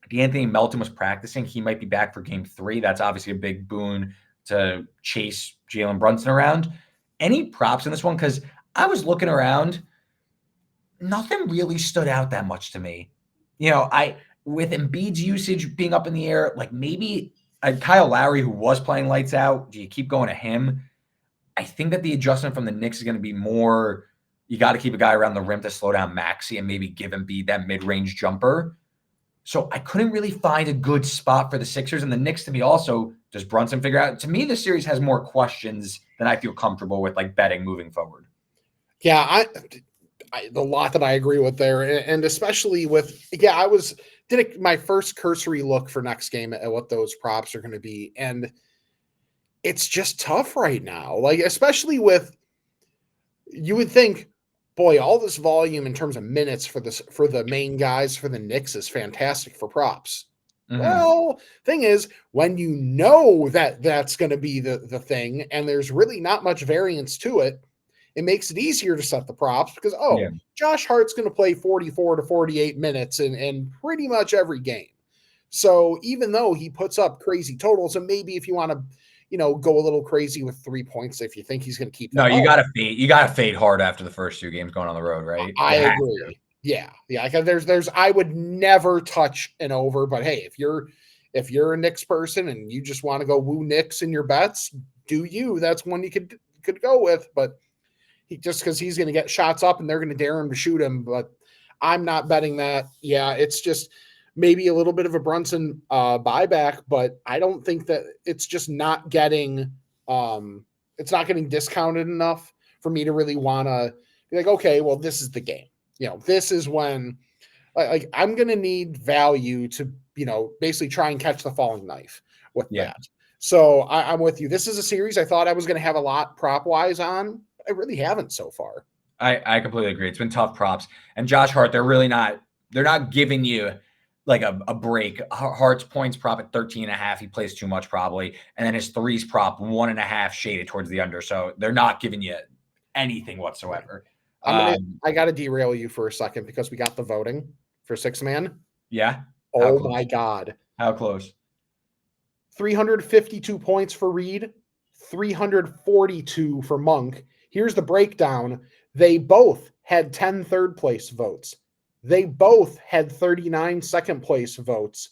DeAnthony Melton was practicing. He might be back for game 3. That's obviously a big boon to chase Jalen Brunson around. Any props in this one? Because I was looking around. Nothing really stood out that much to me. With Embiid's usage being up in the air, like maybe Kyle Lowry, who was playing lights out, do you keep going to him? I think that the adjustment from the Knicks is going to be more, you got to keep a guy around the rim to slow down Maxey and maybe give Embiid that mid-range jumper. So I couldn't really find a good spot for the Sixers. And the Knicks, to me also, does Brunson figure out? To me, this series has more questions than I feel comfortable with, like betting moving forward. Yeah, a lot that I agree with there. And especially with, did my first cursory look for next game at what those props are going to be. And it's just tough right now. Like, especially with, you would think, boy, all this volume in terms of minutes for the main guys for the Knicks is fantastic for props. Mm-hmm. Well, thing is, when you know that that's going to be the thing, and there's really not much variance to it, it makes it easier to set the props because, Josh Hart's going to play 44 to 48 minutes in pretty much every game. So even though he puts up crazy totals, and maybe if you want to, go a little crazy with 3 points, if you think he's going to keep them you got to fade hard after the first 2 games going on the road, right? I agree. Yeah. Because I would never touch an over, but hey, if you're a Knicks person and you just want to go woo Knicks in your bets, do you? That's one you could go with, but just because he's going to get shots up and they're going to dare him to shoot him, but I'm not betting that. Yeah, it's just maybe a little bit of a Brunson buyback, but I don't think that it's just not getting discounted enough for me to really want to be like, okay, well, this is the game. This is when like I'm going to need value to, basically try and catch the falling knife with that. So I'm with you. This is a series I thought I was going to have a lot prop wise on. I really haven't so far. I completely agree. It's been tough props. And Josh Hart, they're not giving you like a break. Hart's points prop at 13.5. He plays too much probably. And then his threes prop 1.5 shaded towards the under. So they're not giving you anything whatsoever. I got to derail you for a second because we got the voting for 6-man. Yeah. Oh my God. How close? 352 points for Reid, 342 for Monk. Here's the breakdown. They both had 10 third place votes. They both had 39 second place votes.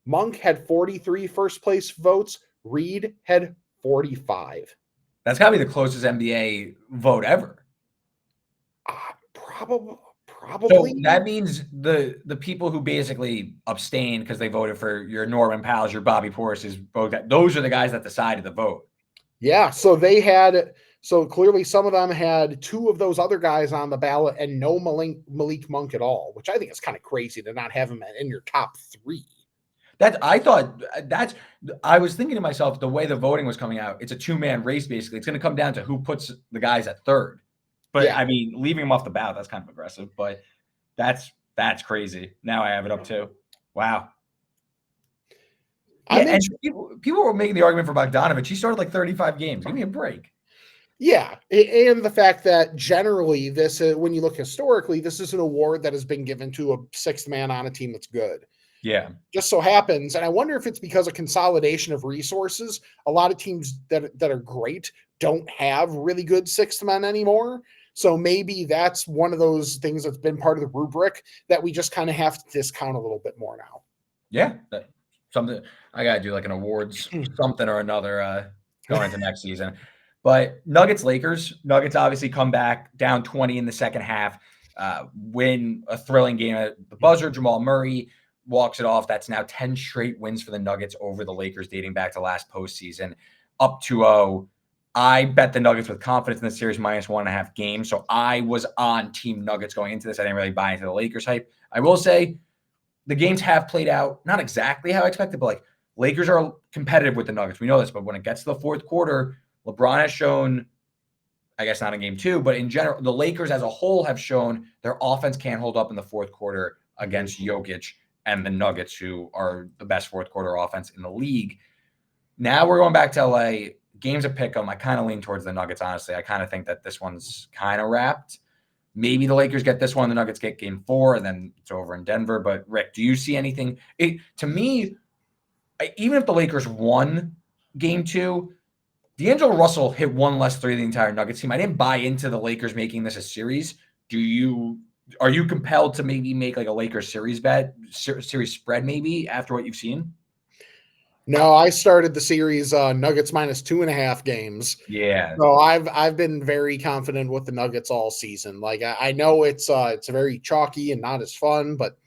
Monk had 43 first place votes. Reid had 45. That's got to be the closest NBA vote ever. Probably. So that means the people who basically abstained because they voted for your Norman Powell's, your Bobby Portis's vote, those are the guys that decided the vote. Yeah, so clearly some of them had 2 of those other guys on the ballot and no Malik Monk at all, which I think is kind of crazy to not have him in your top 3. I was thinking to myself, the way the voting was coming out, it's a 2-man race basically. It's going to come down to who puts the guys at third. But yeah. I mean, leaving them off the ballot, that's kind of aggressive, but that's crazy. Now I have it up too. Wow. Yeah, and people were making the argument for Bogdanovich. He started like 35 games. Give me a break. Yeah, and the fact that generally this, when you look historically, this is an award that has been given to a sixth man on a team that's good. Yeah. Just so happens, and I wonder if it's because of consolidation of resources. A lot of teams that are great don't have really good sixth men anymore. So maybe that's one of those things that's been part of the rubric that we just kind of have to discount a little bit more now. Yeah, something I gotta do like an awards something or another going into next season. But Nuggets obviously come back down 20 in the second half, win a thrilling game at the buzzer. Jamal Murray walks it off. That's now 10 straight wins for the Nuggets over the Lakers dating back to last postseason, up 2-0. I bet the Nuggets with confidence in the series -1.5 games. So I was on Team Nuggets going into this. I didn't really buy into the Lakers hype. I will say the games have played out not exactly how I expected, but like Lakers are competitive with the Nuggets. We know this, but when it gets to the fourth quarter, LeBron has shown, I guess not in game 2, but in general, the Lakers as a whole have shown their offense can't hold up in the fourth quarter against Jokic and the Nuggets, who are the best fourth quarter offense in the league. Now we're going back to LA. Games of pick 'em. I kind of lean towards the Nuggets, honestly. I kind of think that this one's kind of wrapped. Maybe the Lakers get this one, the Nuggets get game 4, and then it's over in Denver. But Rick, do you see anything? To me, even if the Lakers won game 2, D'Angelo Russell hit one less three than the entire Nuggets team. I didn't buy into the Lakers making this a series. Are you compelled to maybe make like a Lakers series spread maybe after what you've seen? No, I started the series Nuggets -2.5 games. Yeah. So I've been very confident with the Nuggets all season. Like I know it's very chalky and not as fun, but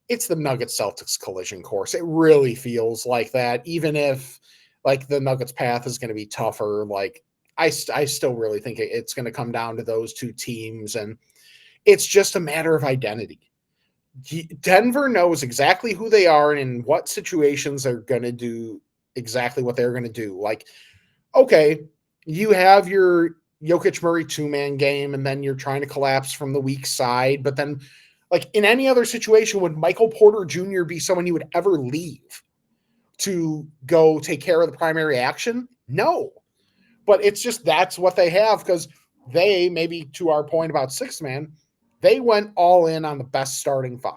it's the Nuggets-Celtics collision course. It really feels like that, even if like the Nuggets path is going to be tougher. Like I still really think it's going to come down to those two teams, and it's just a matter of identity. Denver knows exactly who they are and in what situations they're going to do exactly what they're going to do. Like, okay, you have your Jokic Murray 2-man game, and then you're trying to collapse from the weak side. But then, like in any other situation, would Michael Porter Jr. be someone you would ever leave to go take care of the primary action? No. But it's just that's what they have, because they, maybe to our point about sixth man, they went all in on the best starting 5.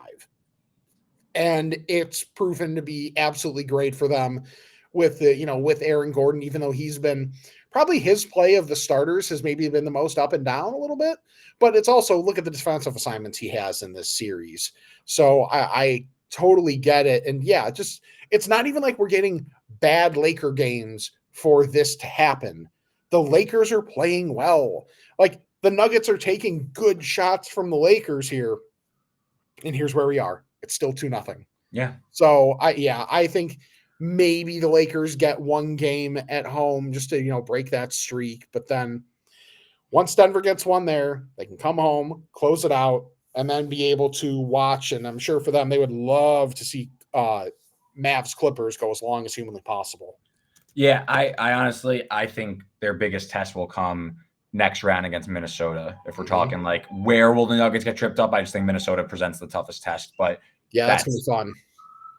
And it's proven to be absolutely great for them with with Aaron Gordon, even though he's been probably his play of the starters has maybe been the most up and down a little bit. But it's also, look at the defensive assignments he has in this series. So I totally get it. And yeah, just it's not even like we're getting bad Laker games for this to happen. The Lakers are playing well. Like the Nuggets are taking good shots from the Lakers here. And here's where we are. It's still 2-0. Yeah. So I think maybe the Lakers get one game at home just to, break that streak. But then once Denver gets one there, they can come home, close it out, and then be able to watch. And I'm sure for them, they would love to see Mavs-Clippers go as long as humanly possible. Yeah, I honestly, I think their biggest test will come next round against Minnesota. If we're talking like where will the Nuggets get tripped up, I just think Minnesota presents the toughest test. But yeah, that's going to be fun.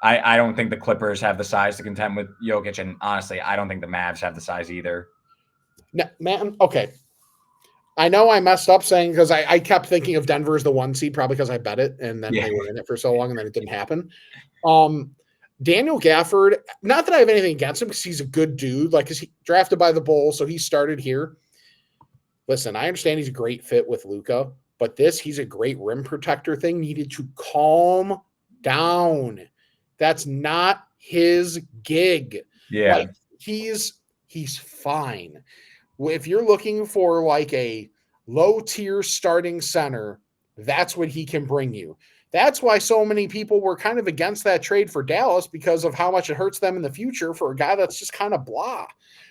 I don't think the Clippers have the size to contend with Jokic, and honestly, I don't think the Mavs have the size either. No, man, okay. I know I messed up saying, because I kept thinking of Denver as the 1 seed, probably because I bet it, and then they were in it for so long, and then it didn't happen. Daniel Gafford, not that I have anything against him, because he's a good dude, like, because he drafted by the Bulls, so he started here. Listen, I understand he's a great fit with Luka, but he's a great rim protector thing needed to calm down. That's not his gig. Yeah. Like, he's fine. If you're looking for like a low tier starting center, that's what he can bring you. That's why so many people were kind of against that trade for Dallas, because of how much it hurts them in the future for a guy that's just kind of blah.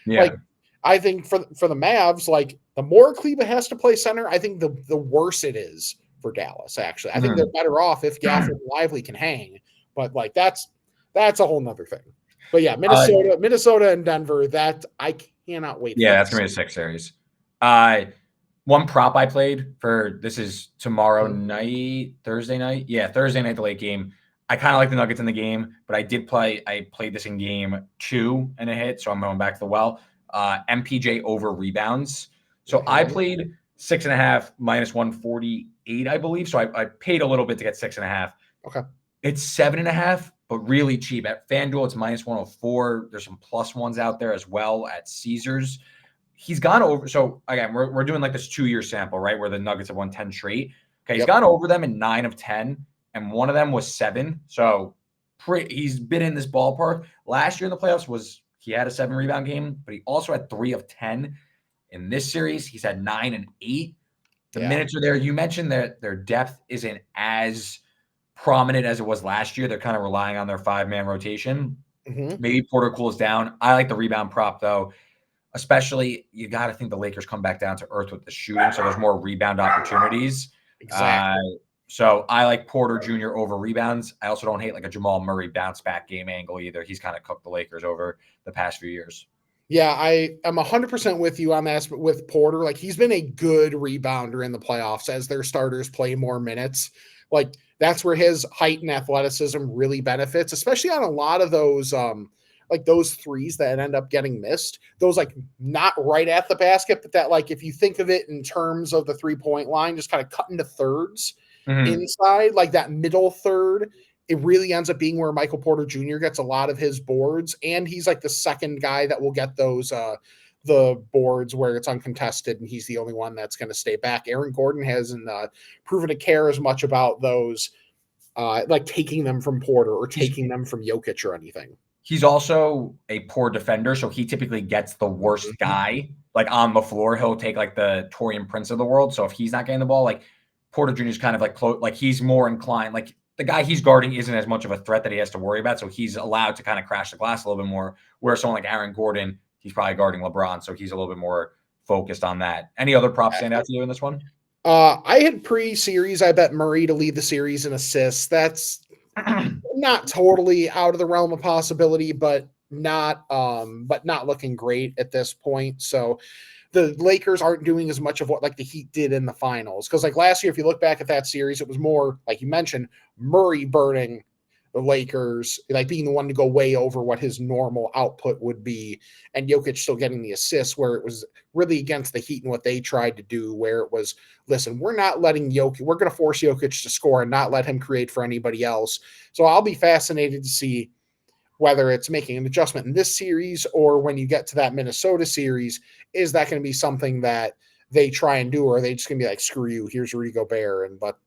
Yeah. Like, I think for the Mavs, like the more Kleba has to play center, I think the worse it is for Dallas, actually. I think they're better off if Gafford and Lively can hang. But like that's a whole nother thing. But yeah, Minnesota and Denver, that I cannot wait. Yeah, that's gonna be a 6 series. One prop I played for this is tomorrow night, Thursday night. Yeah, Thursday night, the late game. I kind of like the Nuggets in the game, but I played this in game 2 and a hit, so I'm going back to the well. MPJ over rebounds. So I played 6.5 minus 148, I believe. So I paid a little bit to get 6.5. Okay. It's 7.5, but really cheap. At FanDuel, it's minus 104. There's some plus ones out there as well at Caesars. He's gone over. So again, we're doing like this 2-year sample, right? Where the Nuggets have won 10 straight. Okay, he's gone over them in 9 of 10, and one of them was 7. So he's been in this ballpark. Last year in the playoffs he had a 7 rebound game, but he also had 3 of 10. In this series, he's had 9 and 8. The minutes are there. You mentioned that their depth isn't as prominent as it was last year. They're kind of relying on their 5-man rotation. Maybe Porter cools down. I like the rebound prop, though. Especially, you got to think the Lakers come back down to earth with the shooting, so there's more rebound opportunities. Exactly. So I like Porter Jr. over rebounds. I also don't hate like a Jamal Murray bounce back game angle either. He's kind of cooked the Lakers over the past few years. Yeah, I'm 100% with you on that with Porter. Like, he's been a good rebounder in the playoffs as their starters play more minutes. Like, that's where his height and athleticism really benefits, especially on a lot of those like those threes that end up getting missed. Those like not right at the basket, but that like if you think of it in terms of the 3-point line, just kind of cut into thirds inside, like that middle third, it really ends up being where Michael Porter Jr. gets a lot of his boards. And he's like the second guy that will get those the boards where it's uncontested and he's the only one that's going to stay back. Aaron Gordon hasn't proven to care as much about those like taking them from Porter or taking them from Jokic or anything. He's also a poor defender, so he typically gets the worst guy like on the floor. He'll take like the Taurean Prince of the world. So if he's not getting the ball, like Porter Jr. is kind of like close, like he's more inclined. Like the guy he's guarding isn't as much of a threat that he has to worry about, so he's allowed to kind of crash the glass a little bit more. Whereas someone like Aaron Gordon, he's probably guarding LeBron, so he's a little bit more focused on that. Any other props stand out to you in this one? I had pre-series. I bet Murray to lead the series in assists. That's not totally out of the realm of possibility, but not looking great at this point. So the Lakers aren't doing as much of what like the Heat did in the finals. Because like last year, if you look back at that series, it was more like you mentioned, Murray burning the Lakers, like being the one to go way over what his normal output would be, and Jokic still getting the assists, where it was really against the Heat and what they tried to do, where it was, listen, we're not letting Jokic, we're going to force Jokic to score and not let him create for anybody else. So I'll be fascinated to see whether it's making an adjustment in this series or when you get to that Minnesota series, is that going to be something that they try and do, or are they just going to be like, screw you, here's Rudy Gobert, and but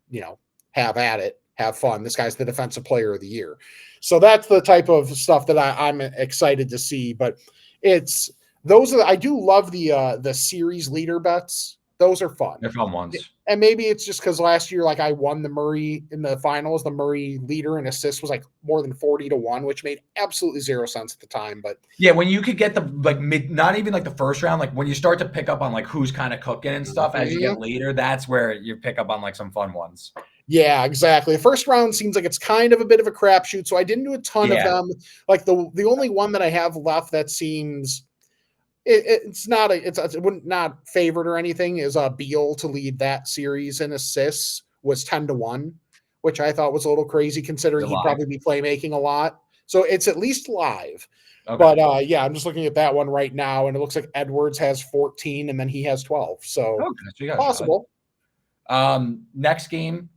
have at it. Have fun. This guy's the defensive player of the year. So that's the type of stuff that I'm excited to see. But it's those are I do love the series leader bets. Those are fun. They're fun ones. And maybe it's just because last year, like I won the Murray in the finals. The Murray leader in assists was like more than 40-1, which made absolutely zero sense at the time. But yeah, when you could get the like mid, not even like the first round, like when you start to pick up on like who's kind of cooking and stuff as you get later, that's where you pick up on like some fun ones. Yeah, exactly. The first round seems like it's kind of a bit of a crapshoot, so I didn't do a ton of them. Like the only one that I have left that seems it's not favored or anything is Beal to lead that series in assists was 10-1, which I thought was a little crazy considering he'd probably be playmaking a lot. So it's at least live. Okay. But yeah, I'm just looking at that one right now, and it looks like Edwards has 14 and then he has 12. So possible. Next game.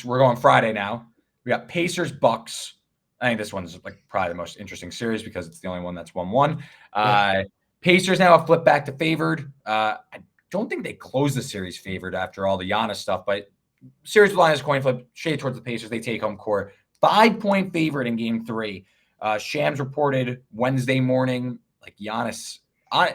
We're going Friday now. We got Pacers Bucks. I think this one's like probably the most interesting series because it's the only one that's 1-1. Pacers now have flipped back to favored. I don't think they closed the series favored after all the Giannis stuff, but series line is coin flip, shade towards the Pacers. They take home court. 5-point favorite in game 3. Shams reported Wednesday morning, like Giannis. I'm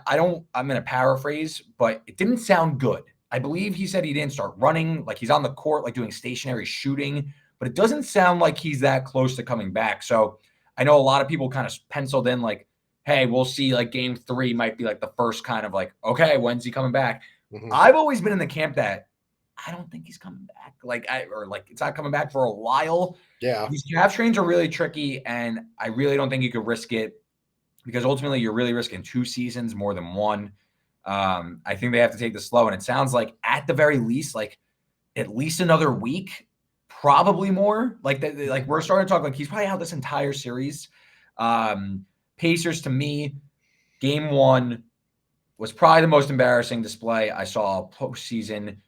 going to paraphrase, but it didn't sound good. I believe he said he didn't start running, like he's on the court, like doing stationary shooting, but it doesn't sound like he's that close to coming back. So I know a lot of people kind of penciled in like, hey, we'll see, like game 3 might be like the first kind of like, okay, when's he coming back? I've always been in the camp that I don't think he's coming back. Or it's not coming back for a while. Yeah. These calf strains are really tricky, and I really don't think you could risk it because ultimately you're really risking 2 seasons more than 1. I think they have to take this slow, and it sounds like at the very least, like at least another week, probably more. Like we're starting to talk like he's probably out this entire series. Pacers, to me, game 1 was probably the most embarrassing display I saw postseason.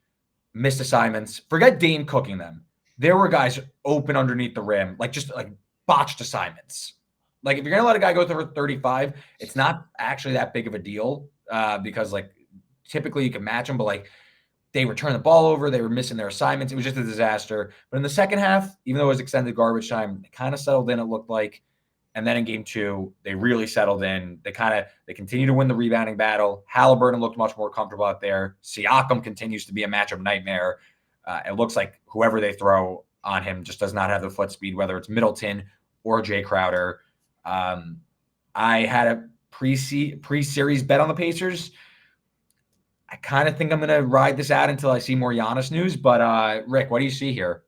Missed assignments. Forget Dame cooking them. There were guys open underneath the rim, like just like botched assignments. Like if you're gonna let a guy go through 35, it's not actually that big of a deal because like typically you can match them, but like they were turning the ball over, they were missing their assignments. It was just a disaster. But in the second half, even though it was extended garbage time, they kind of settled in. It looked like. And then in game 2, they really settled in. They continue to win the rebounding battle. Halliburton looked much more comfortable out there. Siakam continues to be a matchup nightmare. It looks like whoever they throw on him just does not have the foot speed, whether it's Middleton or Jay Crowder. I had a pre-series bet on the Pacers. I kind of think I'm going to ride this out until I see more Giannis news. But Rick, what do you see here?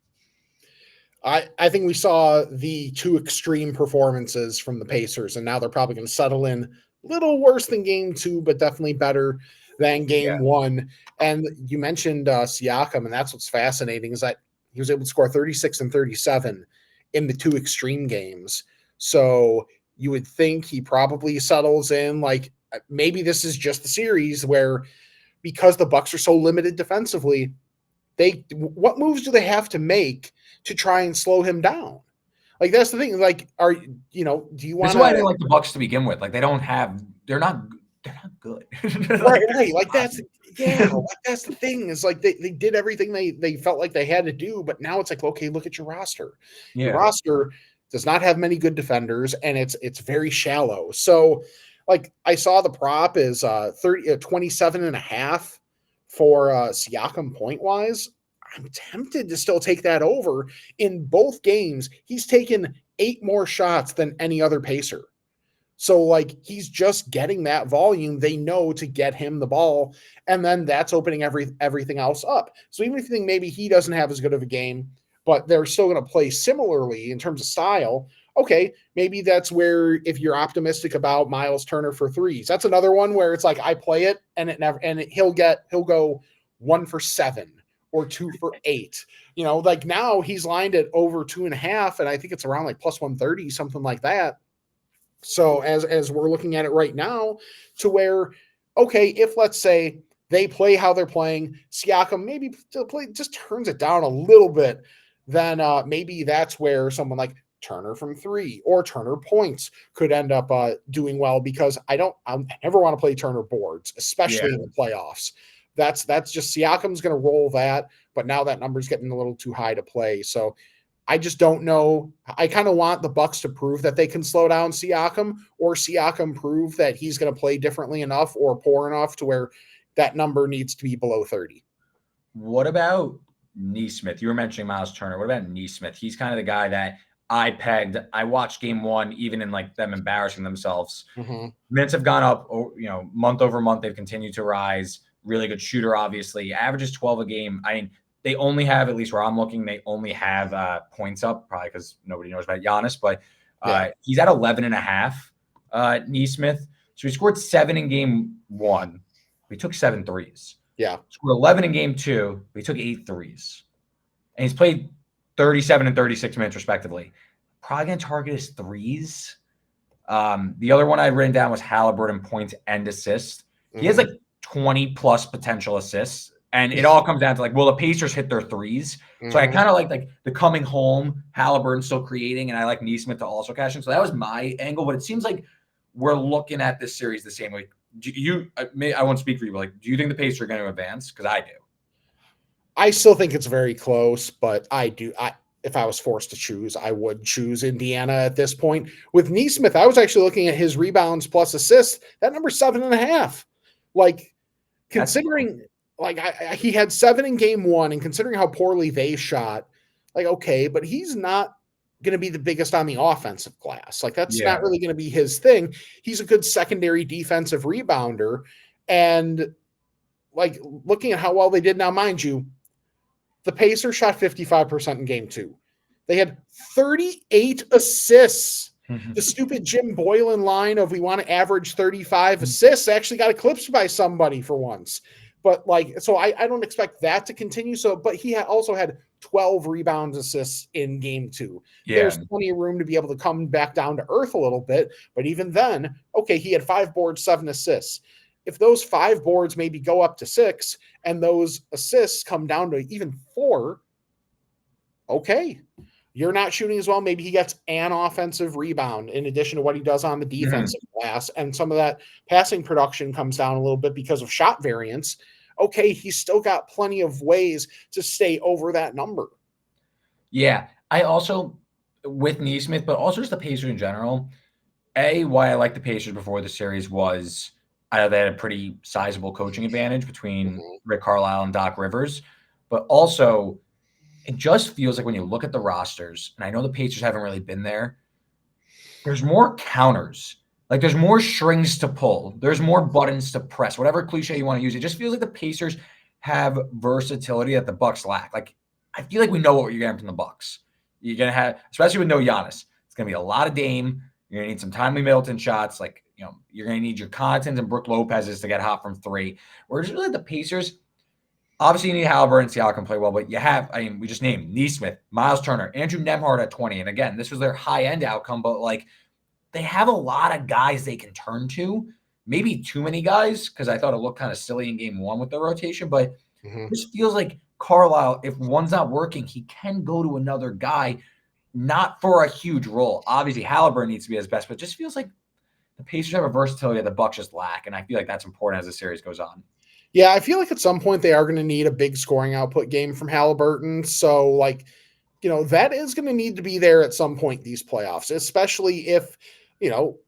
I think we saw the 2 extreme performances from the Pacers, and now they're probably going to settle in a little worse than game 2, but definitely better than game 1. And you mentioned Siakam, and that's what's fascinating is that he was able to score 36 and 37 in the 2 extreme games. So you would think he probably settles in. Like maybe this is just the series where because the Bucks are so limited defensively, what moves do they have to make to try and slow him down? Like that's the thing. Like, do you want? This is why they like the Bucks to begin with. Like they're not good. right. Like that's the thing. Is like they did everything they felt like they had to do, but now it's like, okay, look at your roster. Yeah. Your roster does not have many good defenders, and it's very shallow. So, like I saw the prop is 27.5 for Siakam point wise. I'm tempted to still take that over. In both games, he's taken 8 more shots than any other Pacer. So like he's just getting that volume they know to get him the ball, and then that's opening everything else up. So even if you think maybe he doesn't have as good of a game, but they're still going to play similarly in terms of style, okay, maybe that's where if you're optimistic about Miles Turner for threes, that's another one where it's like I play it and he'll go 1 for 7 or 2 for 8. Like now he's lined at over 2.5, and I think it's around like plus 130, something like that. So as we're looking at it right now, to where, okay, if let's say they play how they're playing, Siakam maybe just turns it down a little bit, then maybe that's where someone like Turner from 3 or Turner points could end up doing well, because I never want to play Turner boards, especially in the playoffs. That's just Siakam's going to roll that, but now that number's getting a little too high to play. So I just don't know. I kind of want the Bucks to prove that they can slow down Siakam, or Siakam prove that he's going to play differently enough or poor enough to where that number needs to be below 30. What about Nesmith? You were mentioning Miles Turner. What about Nesmith? He's kind of the guy that I pegged. I watched game 1, even in like them embarrassing themselves. Mm-hmm. Minutes have gone up, month over month. They've continued to rise. Really good shooter, obviously. Averages 12 a game. I mean, they only have, at least where I'm looking, they only have points up, probably because nobody knows about Giannis, but he's at 11.5, Nesmith. So he scored 7 in game 1. He took 7 threes. Yeah. Scored 11 in game 2. He took 8 threes. And he's played 37 and 36 minutes, respectively. Probably going to target his threes. The other one I written down was Halliburton points and assists. He has like 20 plus potential assists. And it all comes down to like, will the Pacers hit their threes? Mm-hmm. So I kind of like the coming home, Halliburton still creating, and I like Nesmith to also cash in. So that was my angle, but it seems like we're looking at this series the same way. I won't speak for you, but like, do you think the Pacers are going to advance? Because I do. I still think it's very close, but if I was forced to choose, I would choose Indiana at this point. With Nesmith, I was actually looking at his rebounds plus assists. That number's 7.5. Like, considering he had 7 in game 1, and considering how poorly they shot, like, okay, but he's not going to be the biggest on the offensive glass. Like, that's not really going to be his thing. He's a good secondary defensive rebounder. And like, looking at how well they did now, mind you, the Pacers shot 55% in game 2. They had 38 assists. The stupid Jim Boylan line of we want to average 35 assists actually got eclipsed by somebody for once. But like, so I don't expect that to continue. So, but he also had 12 rebounds, assists in game 2. Yeah. There's plenty of room to be able to come back down to earth a little bit. But even then, okay, he had 5 boards, 7 assists. If those 5 boards maybe go up to 6 and those assists come down to even 4, okay, you're not shooting as well. Maybe he gets an offensive rebound in addition to what he does on the defensive glass. And some of that passing production comes down a little bit because of shot variance. Okay, he's still got plenty of ways to stay over that number. Yeah. I also, with Neesmith, but also just the Pacers in general, why I liked the Pacers before the series was they had a pretty sizable coaching advantage between Rick Carlisle and Doc Rivers. But also, it just feels like when you look at the rosters, and I know the Pacers haven't really been there, there's more counters. Like there's more strings to pull. There's more buttons to press. Whatever cliche you want to use. It just feels like the Pacers have versatility that the Bucks lack. Like I feel like we know what you're getting from the Bucks. You're gonna have, especially with no Giannis, it's gonna be a lot of Dame. You're gonna need some timely Middleton shots. Like you're gonna need your Connaughtons and Brook Lopez's to get hot from 3. Whereas really the Pacers, obviously, you need Halliburton, Siakam play well, but you have, we just named Neesmith, Miles Turner, Andrew Nembhard at 20. And again, this was their high-end outcome, but like they have a lot of guys they can turn to. Maybe too many guys, because I thought it looked kind of silly in game 1 with the rotation, but this feels like Carlisle, if one's not working, he can go to another guy, not for a huge role. Obviously, Halliburton needs to be his best, but it just feels like the Pacers have a versatility that the Bucks just lack, and I feel like that's important as the series goes on. Yeah, I feel like at some point they are going to need a big scoring output game from Halliburton. So, like, that is going to need to be there at some point these playoffs, especially if,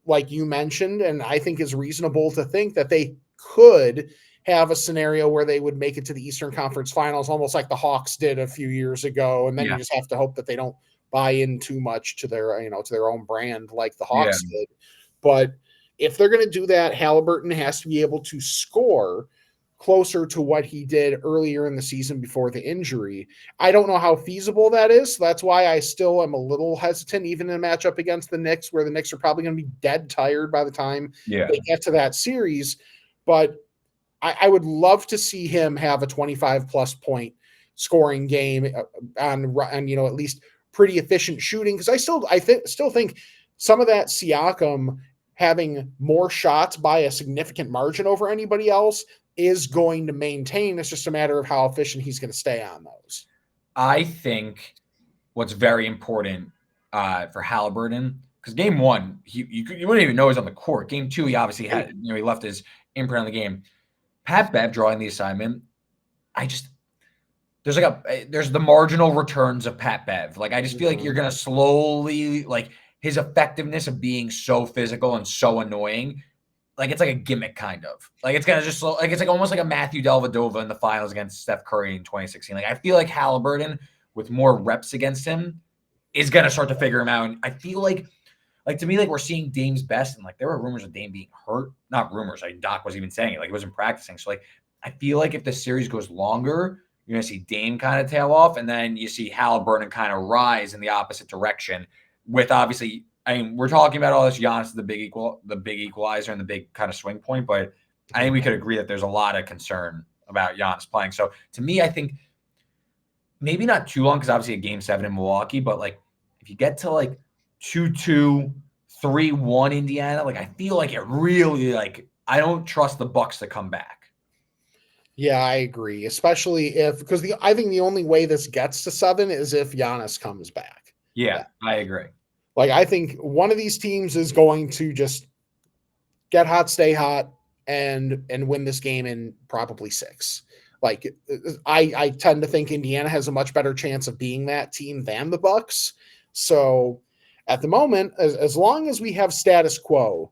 like you mentioned, and I think is reasonable to think that they could have a scenario where they would make it to the Eastern Conference Finals, almost like the Hawks did a few years ago. And then you just have to hope that they don't buy in too much to their, to their own brand like the Hawks did. But if they're going to do that, Halliburton has to be able to score closer to what he did earlier in the season before the injury. I don't know how feasible that is. So that's why I still am a little hesitant, even in a matchup against the Knicks, where the Knicks are probably going to be dead tired by the time they get to that series. But I would love to see him have a 25-plus point scoring game on at least pretty efficient shooting, because I still think some of that Siakam having more shots by a significant margin over anybody else is going to maintain. It's just a matter of how efficient he's going to stay on those. I think what's very important for Halliburton, because game 1, you wouldn't even know he's on the court. Game 2, he obviously had, he left his imprint on the game. Pat Bev drawing the assignment, there's the marginal returns of Pat Bev. Like, I just feel like you're going to slowly, like, his effectiveness of being so physical and so annoying, like it's like a gimmick kind of. Like it's gonna just like it's like almost like a Matthew Dellavedova in the finals against Steph Curry in 2016. Like I feel like Halliburton with more reps against him is gonna start to figure him out. And I feel like to me, like we're seeing Dame's best, and like there were rumors of Dame being hurt. Not rumors. Like Doc was even saying it. Like he wasn't practicing. So like I feel like if the series goes longer, you're gonna see Dame kind of tail off, and then you see Halliburton kind of rise in the opposite direction. With obviously, we're talking about all this Giannis, the big equalizer and the big kind of swing point, but I think we could agree that there's a lot of concern about Giannis playing. So to me, I think maybe not too long, because obviously a game 7 in Milwaukee, but like if you get to like 2-2, 3-1 Indiana, like I feel like it really, like I don't trust the Bucks to come back. Yeah, I agree, especially because I think the only way this gets to 7 is if Giannis comes back. Yeah, I agree. Like, I think one of these teams is going to just get hot, stay hot, and win this game in probably 6. Like, I tend to think Indiana has a much better chance of being that team than the Bucks. So at the moment, as long as we have status quo,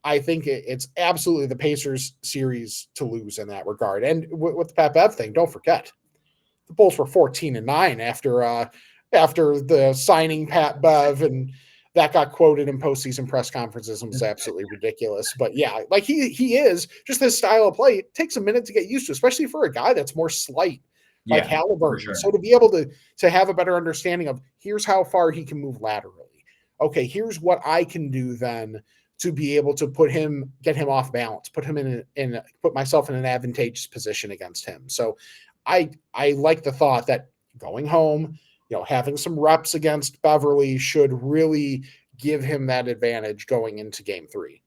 I think it's absolutely the Pacers series to lose in that regard. And with the Pat Bev thing, don't forget, the Bulls were 14-9 after the signing Pat Bev, and that got quoted in postseason press conferences and was absolutely ridiculous. But yeah, like he is just this style of play. It takes a minute to get used to, especially for a guy that's more slight like Halliburton. Sure. So to be able to have a better understanding of here's how far he can move laterally. Okay, here's what I can do then to be able to get him off balance, put myself in an advantageous position against him. So I like the thought that going home, having some reps against Beverly should really give him that advantage going into game 3.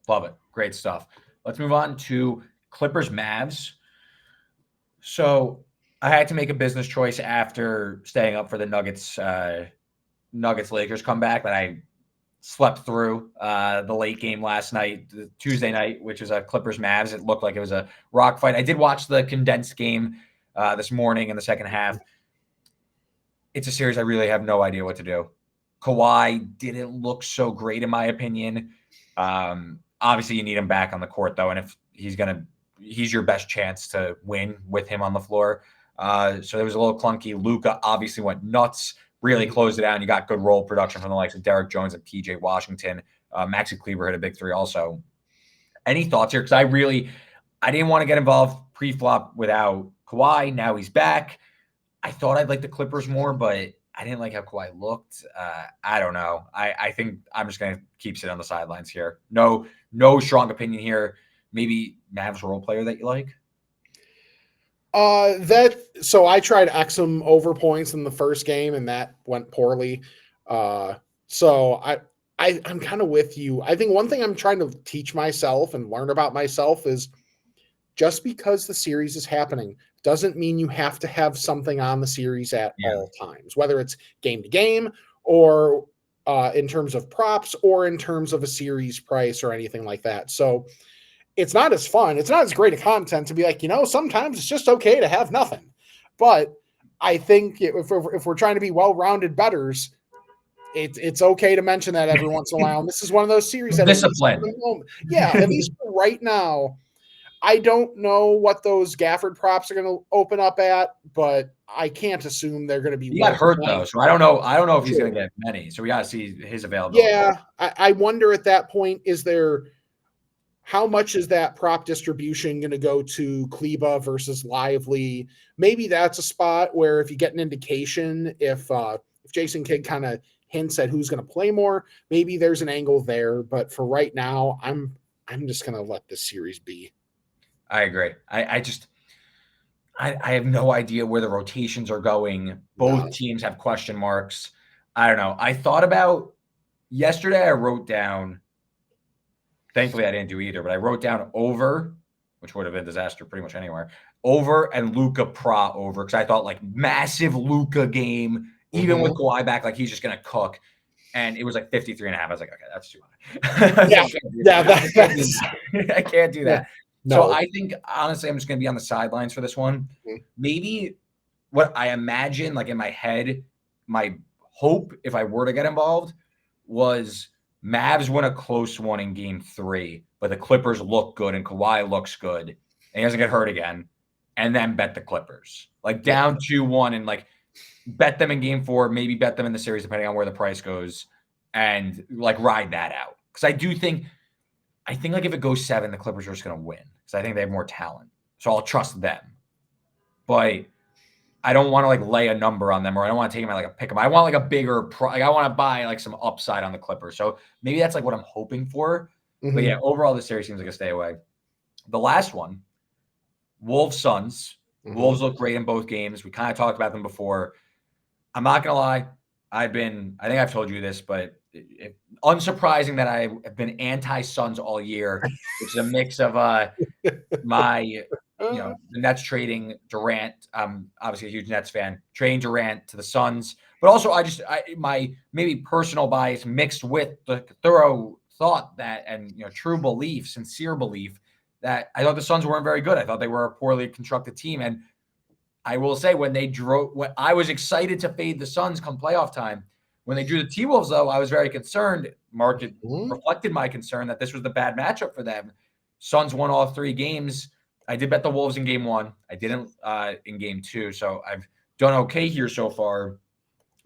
Love it. Great stuff. Let's move on to Clippers-Mavs. So I had to make a business choice after staying up for the Nuggets-Lakers comeback that I slept through the late game last night, Tuesday night, which was a Clippers-Mavs. It looked like it was a rock fight. I did watch the condensed game this morning in the second half. It's a series I really have no idea what to do. Kawhi didn't look so great, in my opinion. Obviously, you need him back on the court, though, and if he's your best chance to win with him on the floor. So it was a little clunky. Luka obviously went nuts, really closed it out, and you got good role production from the likes of Derek Jones and PJ Washington. Maxi Kleber hit a big 3 also. Any thoughts here? Because I didn't want to get involved pre-flop without Kawhi. Now he's back. I thought I'd like the Clippers more, but I didn't like how Kawhi looked. I don't know. I think I'm just going to keep sitting on the sidelines here. No strong opinion here. Maybe Mavs role player that you like? So I tried Exum over points in the first game, and that went poorly. So I'm kind of with you. I think one thing I'm trying to teach myself and learn about myself is just because the series is happening doesn't mean you have to have something on the series at all times, whether it's game to game or in terms of props or in terms of a series price or anything like that. So it's not as fun. It's not as great a content to be like, sometimes it's just okay to have nothing. But I think if we're trying to be well-rounded bettors, it's okay to mention that every once in a while. And this is one of those series that discipline. At least right now, I don't know what those Gafford props are going to open up at, but I can't assume they're going to be. He got hurt though, so I don't know. I don't know if he's going to get many. So we got to see his availability. Yeah, I wonder at that point, how much is that prop distribution going to go to Kleba versus Lively? Maybe that's a spot where if you get an indication, if Jason Kidd kind of hints at who's going to play more, maybe there's an angle there. But for right now, I'm just going to let this series be. I agree. I have no idea where the rotations are going. Both teams have question marks. I don't know. I thought about yesterday. I wrote down. Thankfully, I didn't do either, but I wrote down over, which would have been disaster pretty much anywhere. Over and Luka Pra over because I thought like massive Luka game, even with Kawhi back, like he's just gonna cook. And it was like 53.5. I was like, okay, that's too high. I can't do that. No. So I think, honestly, I'm just going to be on the sidelines for this one. Maybe what I imagine, like in my head, my hope, if I were to get involved, was Mavs win a close one in game 3, but the Clippers look good and Kawhi looks good and he doesn't get hurt again, and then bet the Clippers. Like down 2-1 and like bet them in game 4, maybe bet them in the series depending on where the price goes, and like ride that out. Because I think like if it goes 7, the Clippers are just going to win because I think they have more talent. So I'll trust them. But I don't want to like lay a number on them, or I don't want to take them at like a pick 'em. I want like a bigger I want to buy like some upside on the Clippers. So maybe that's like what I'm hoping for. But yeah, overall this series seems like a stay away. The last one, Wolves-Suns. Wolves look great in both games. We kind of talked about them before. I'm not going to lie. I think I've told you this, but unsurprising that I have been anti-Suns all year, which is a mix of my, the Nets trading Durant. I'm obviously a huge Nets fan. Trading Durant to the Suns, but also my maybe personal bias mixed with the thorough thought that and true belief, sincere belief that I thought the Suns weren't very good. I thought they were a poorly constructed team, and I will say when I was excited to fade the Suns come playoff time. When they drew the T-Wolves, though, I was very concerned. Market reflected my concern that this was the bad matchup for them. Suns won all 3 games. I did bet the Wolves in game 1. I didn't in game 2, so I've done okay here so far.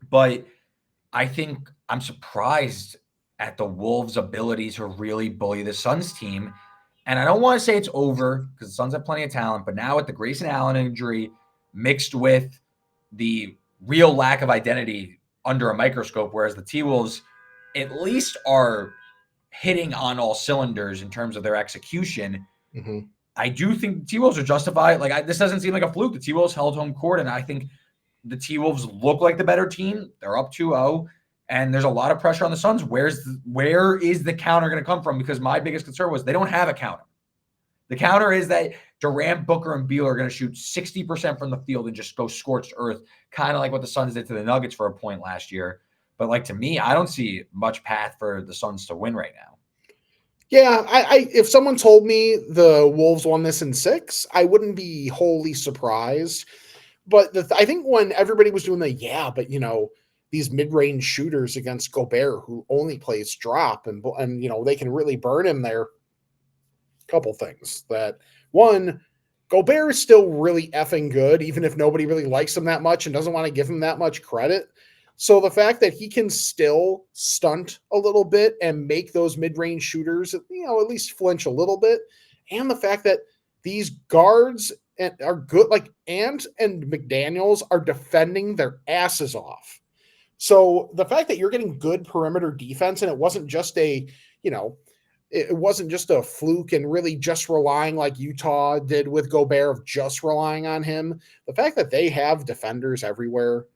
But I think I'm surprised at the Wolves' ability to really bully the Suns team. And I don't want to say it's over because the Suns have plenty of talent, but now with the Grayson Allen injury mixed with the real lack of identity under a microscope, whereas the T-Wolves at least are hitting on all cylinders in terms of their execution. Mm-hmm. I do think T-Wolves are justified. Like, this doesn't seem like a fluke. The T-Wolves held home court, and I think the T-Wolves look like the better team. They're up 2-0, and there's a lot of pressure on the Suns. Where is the counter going to come from? Because my biggest concern was they don't have a counter. The counter is that Durant, Booker, and Beal are going to shoot 60% from the field and just go scorched earth, kind of like what the Suns did to the Nuggets for a point last year. But, like, to me, I don't see much path for the Suns to win right now. Yeah, I if someone told me the Wolves won this in 6, I wouldn't be wholly surprised. But I think when everybody was doing these mid-range shooters against Gobert, who only plays drop, and they can really burn him there. Couple things. That one, Gobert is still really effing good, even if nobody really likes him that much and doesn't want to give him that much credit. So the fact that he can still stunt a little bit and make those mid-range shooters, at least flinch a little bit, and the fact that these guards are good, like Ant and McDaniels are defending their asses off. So the fact that you're getting good perimeter defense, and it wasn't just a fluke and really just relying like Utah did with Gobert of just relying on him. The fact that they have defenders everywhere,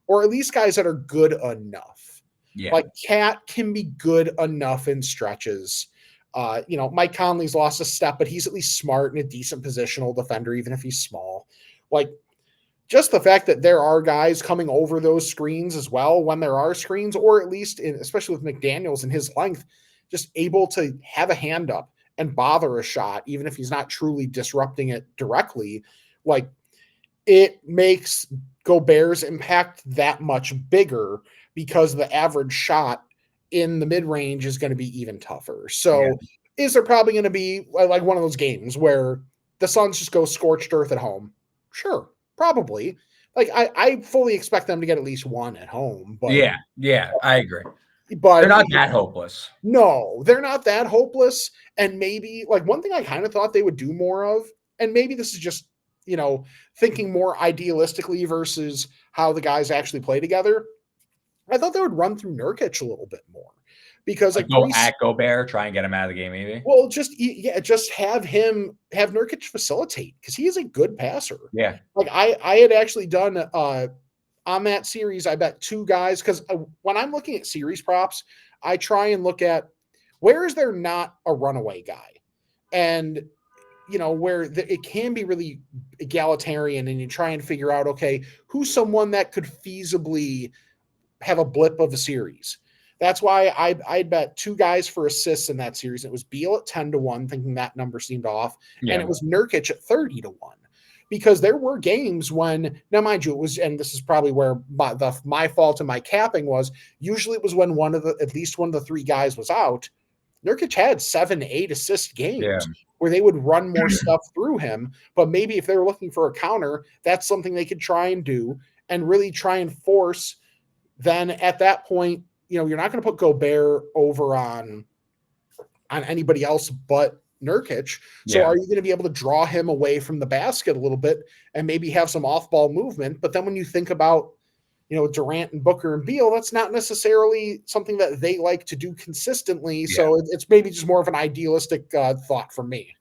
or at least guys that are good enough. Yeah. Like Cat can be good enough in stretches. Mike Conley's lost a step, but he's at least smart and a decent positional defender, even if he's small. Like, just the fact that there are guys coming over those screens as well when there are screens, or at least, especially with McDaniels and his length, just able to have a hand up and bother a shot, even if he's not truly disrupting it directly. Like, it makes Gobert's impact that much bigger because the average shot in the mid-range is going to be even tougher. So is there probably going to be like one of those games where the Suns just go scorched earth at home? Sure, probably. Like, I fully expect them to get at least one at home. But yeah, I agree. But they're not that hopeless. No, they're not that hopeless. And maybe, like, one thing I kind of thought they would do more of, and maybe this is just, thinking more idealistically versus how the guys actually play together. I thought they would run through Nurkic a little bit more, because go at Gobert, try and get him out of the game, maybe. Well, just have Nurkic facilitate, because he is a good passer. Yeah, like I had actually done on that series, I bet 2 guys, because when I'm looking at series props, I try and look at where is there not a runaway guy, and where it can be really egalitarian, and you try and figure out, okay, who's someone that could feasibly have a blip of a series. That's why I bet 2 guys for assists in that series. It was Beal at 10-1, thinking that number seemed off, and it was Nurkic at 30-1. Because there were games when, now mind you, it was, and this is probably where my fault and my capping was, usually it was when at least one of the 3 guys was out. Nurkic had 7-8 assist games where they would run more stuff through him. But maybe if they were looking for a counter, that's something they could try and do and really try and force. Then at that point, you're not going to put Gobert over on anybody else but Nurkic. So are you going to be able to draw him away from the basket a little bit and maybe have some off-ball movement? But then when you think about, Durant and Booker and Beal, that's not necessarily something that they like to do consistently. Yeah. So it's maybe just more of an idealistic thought for me.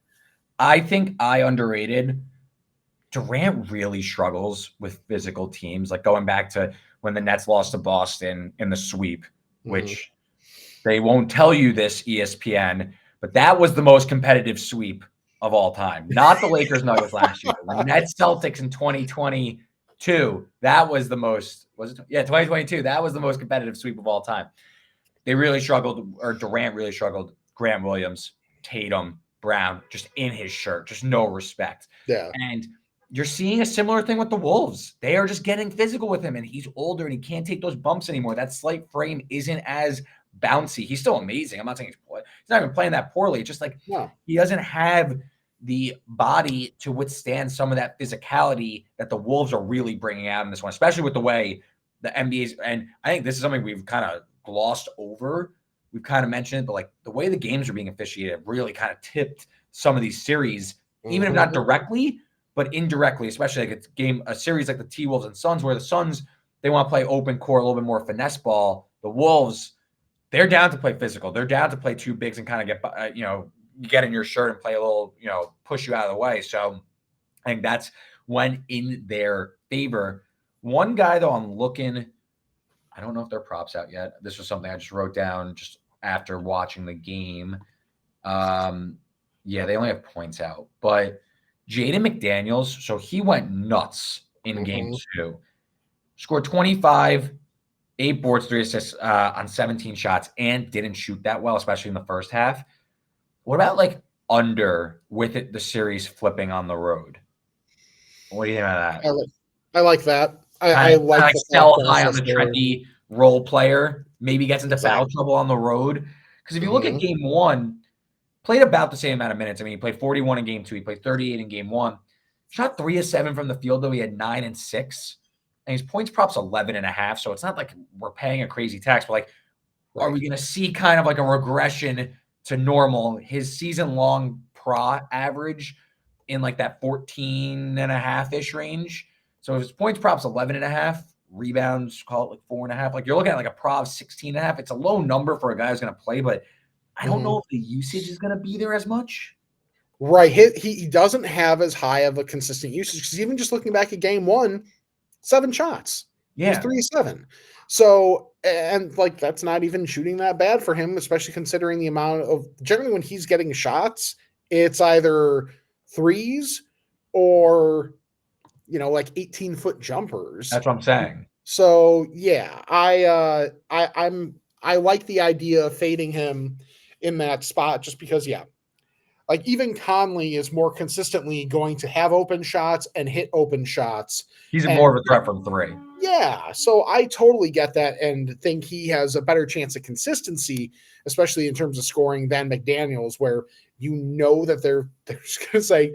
I think I underrated. Durant really struggles with physical teams, like going back to when the Nets lost to Boston in the sweep, which they won't tell you this, ESPN, but that was the most competitive sweep of all time. Not the Lakers Nuggets last year. The Nets Celtics in 2022. That was the most, 2022. That was the most competitive sweep of all time. They really struggled, or Durant really struggled. Grant Williams, Tatum, Brown, just in his shirt, just no respect. Yeah. And you're seeing a similar thing with the Wolves. They are just getting physical with him, and he's older and he can't take those bumps anymore. That slight frame isn't as bouncy. He's still amazing. I'm not saying he's not even playing that poorly. It's just like he doesn't have the body to withstand some of that physicality that the Wolves are really bringing out in this one, especially with the way the NBA's, and I think this is something we've kind of glossed over. We've kind of mentioned it, but like the way the games are being officiated really kind of tipped some of these series, even if not directly, but indirectly, especially like a series like the T-Wolves and Suns, where the Suns, they want to play open court, a little bit more finesse ball. The Wolves, they're down to play physical. They're down to play two bigs and kind of get, get in your shirt and play a little, push you out of the way. So I think that's when in their favor. One guy, though, I'm looking, I don't know if their props out yet. This was something I just wrote down just after watching the game. Yeah, they only have points out. But Jaden McDaniels, so he went nuts in game 2. Scored 25, 8 boards, 3 assists on 17 shots, and didn't shoot that well, especially in the first half. What about like under with the series flipping on the road? What do you think about that? I like that. I like the sell high on the trendy role player. Maybe gets into foul trouble on the road. Because if you look at game 1, played about the same amount of minutes. I mean, he played 41 in game 2. He played 38 in game 1. Shot 3 of 7 from the field, though. He had 9 and 6. And his points props 11.5. So it's not like we're paying a crazy tax, but like, are we going to see kind of like a regression to normal? His season-long average in like that 14.5-ish range. So if his points props 11.5, rebounds, call it like 4.5. Like you're looking at like a prop 16.5. It's a low number for a guy who's going to play, but I don't know if the usage is going to be there as much. Right. He doesn't have as high of a consistent usage because even just looking back at game 1, 7 shots. Yeah. He was 3 of 7. So, and like that's not even shooting that bad for him, especially considering the amount of generally when he's getting shots, it's either threes or like 18-foot jumpers. That's what I'm saying. So yeah, I like the idea of fading him in that spot just because, like even Conley is more consistently going to have open shots and hit open shots. He's more of a threat from 3. Yeah, so I totally get that and think he has a better chance of consistency, especially in terms of scoring than McDaniels, where that they're just going to say,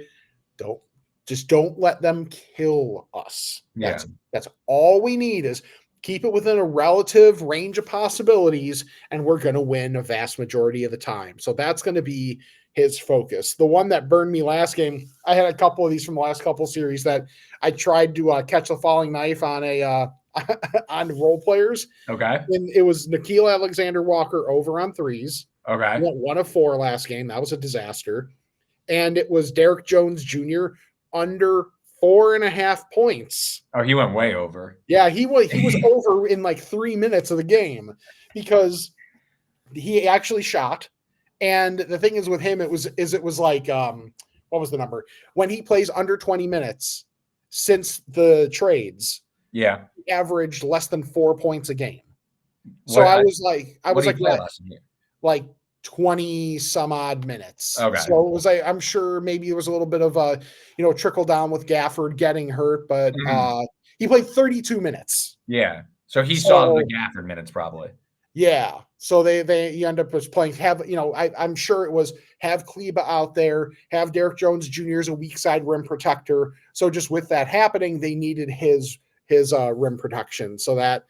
don't let them kill us. Yeah. That's all we need is keep it within a relative range of possibilities, and we're going to win a vast majority of the time. So that's going to be his focus. The one that burned me last game, I had a couple of these from the last couple of series that I tried to catch a falling knife on on role players. Okay. And it was Nickeil Alexander-Walker over on threes. Okay. He went 1 of 4 last game. That was a disaster. And it was Derrick Jones Jr. under 4.5 points. Oh, he went way over. Yeah, he was over in like 3 minutes of the game because he actually shot. And the thing is with him, it was like what was the number? When he plays under 20 minutes since the trades, he averaged less than 4 points a game. So I was like 20 some odd minutes. Okay. So it was I'm sure maybe there was a little bit of a trickle down with Gafford getting hurt, but he played 32 minutes. Yeah. So he saw the Gafford minutes probably. Yeah. So they end up just playing I'm sure it was have Kleba out there, have Derrick Jones Jr. as a weak side rim protector. So just with that happening, they needed his rim protection. So that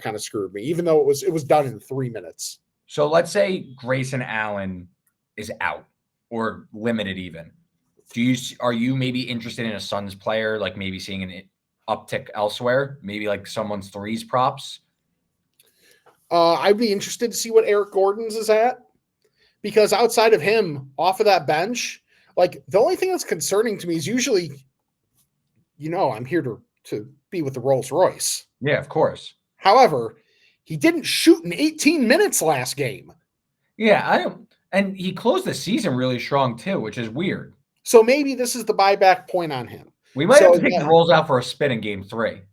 kind of screwed me, even though it was done in 3 minutes. So let's say Grayson Allen is out or limited even. Are you maybe interested in a Suns player, like maybe seeing an uptick elsewhere, maybe like someone's threes props? I'd be interested to see what Eric Gordon's is at, because outside of him, off of that bench, like the only thing that's concerning to me is usually, I'm here to be with the Rolls Royce. Yeah, of course. However, he didn't shoot in 18 minutes last game. Yeah, and he closed the season really strong too, which is weird. So maybe this is the buyback point on him. We might have to take the Rolls out for a spin in game 3.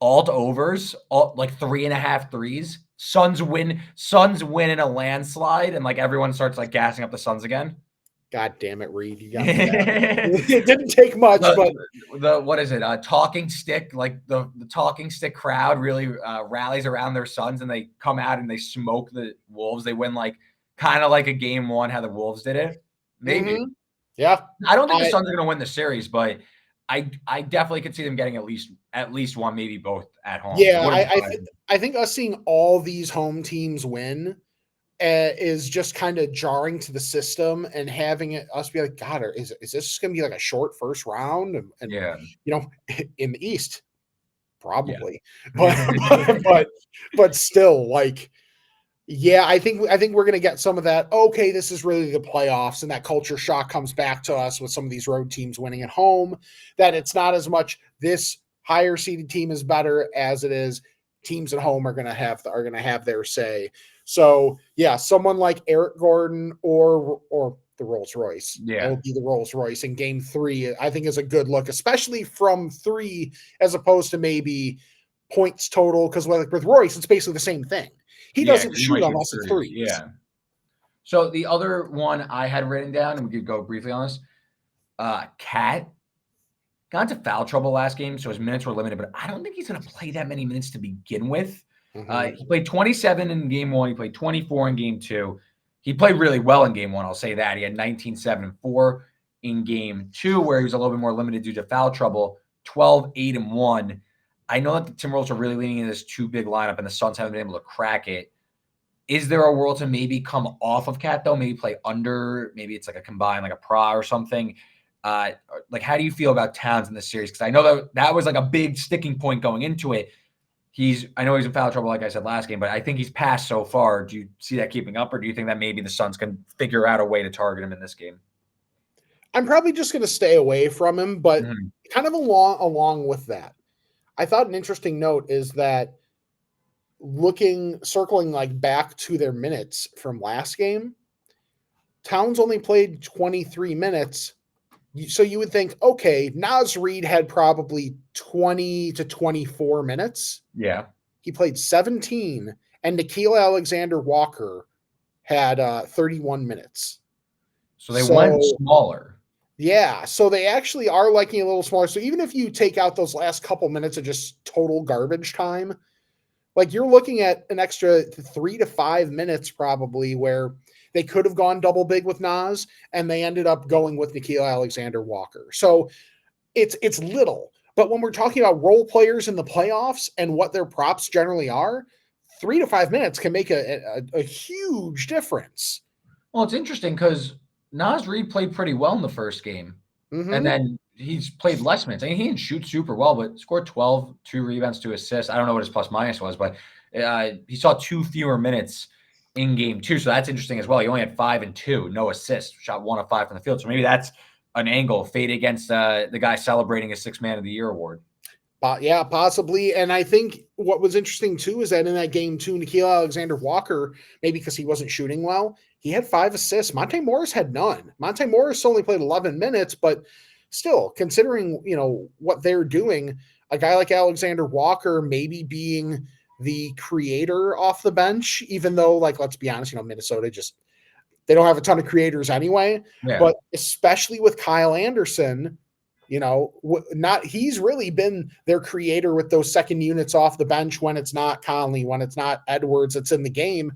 Alt overs, like 3.5 threes. Suns win in a landslide, and like everyone starts like gassing up the Suns again. God damn it, Reid! You got it didn't take much, but what is it? Talking stick, like the talking stick crowd really rallies around their Suns, and they come out and they smoke the Wolves. They win like kind of like a game 1, how the Wolves did it. Maybe. Mm-hmm. Yeah. I don't think the Suns are going to win the series, but I definitely could see them getting at least one, maybe both at home. Yeah, I think us seeing all these home teams win is just kind of jarring to the system, and having us be like, God, is this going to be like a short first round? And in the East, probably, but still, like, Yeah, I think we're going to get some of that. Okay, this is really the playoffs, and that culture shock comes back to us with some of these road teams winning at home. That it's not as much this higher seeded team is better as it is teams at home are going to have their say. So yeah, someone like Eric Gordon or the Rolls Royce. Yeah. That would be the Rolls Royce in Game 3. I think is a good look, especially from 3 as opposed to maybe points total. Because with Royce, it's basically the same thing. He doesn't shoot unless it's threes. Yeah. So the other one I had written down, and we could go briefly on this, Cat got into foul trouble last game, so his minutes were limited, but I don't think he's going to play that many minutes to begin with. He played 27 in Game 1. He played 24 in Game 2. He played really well in Game 1, I'll say that. He had 19, 7, and 4 in Game 2, where he was a little bit more limited due to foul trouble, 12, 8, and 1. I know that the Timberwolves are really leaning into this too big lineup, and the Suns haven't been able to crack it. Is there a world to maybe come off of Cat, though? Maybe play under? Maybe it's like a combine, like a Pra or something? Like, how do you feel about Towns in this series? Because I know that was like a big sticking point going into it. I know he's in foul trouble, like I said last game, but I think he's passed so far. Do you see that keeping up, or do you think that maybe the Suns can figure out a way to target him in this game? I'm probably just going to stay away from him, but kind of along with that, I thought an interesting note is that circling like back to their minutes from last game, Towns only played 23 minutes. So you would think, okay, Naz Reid had probably 20 to 24 minutes. Yeah. He played 17, and Nickeil Alexander-Walker had 31 minutes. So they went smaller. Yeah, so they actually are liking a little smaller. So even if you take out those last couple minutes of just total garbage time, like you're looking at an extra 3 to 5 minutes probably where they could have gone double big with Naz, and they ended up going with Nickeil Alexander-Walker. So it's little. But when we're talking about role players in the playoffs and what their props generally are, 3 to 5 minutes can make a huge difference. Well, it's interesting because Naz Reid played pretty well in the first game. And then he's played less minutes. I mean, he didn't shoot super well, but scored 12, 2 rebounds, 2 assists. I don't know what his plus minus was, but he saw 2 fewer minutes in Game 2. So that's interesting as well. He only had 5 and 2, no assists, shot 1 of 5 from the field. So maybe that's an angle, fade against the guy celebrating his 6th Man of the Year award. Yeah, possibly. And I think what was interesting too is that in that Game 2, Nickeil Alexander-Walker, maybe because he wasn't shooting well, he had 5 assists. Monte Morris had none. Monte Morris only played 11 minutes, but still, considering, what they're doing, a guy like Alexander-Walker maybe being the creator off the bench, even though, like, let's be honest, Minnesota they don't have a ton of creators anyway. Yeah. But especially with Kyle Anderson, he's really been their creator with those second units off the bench when it's not Conley, when it's not Edwards that's in the game.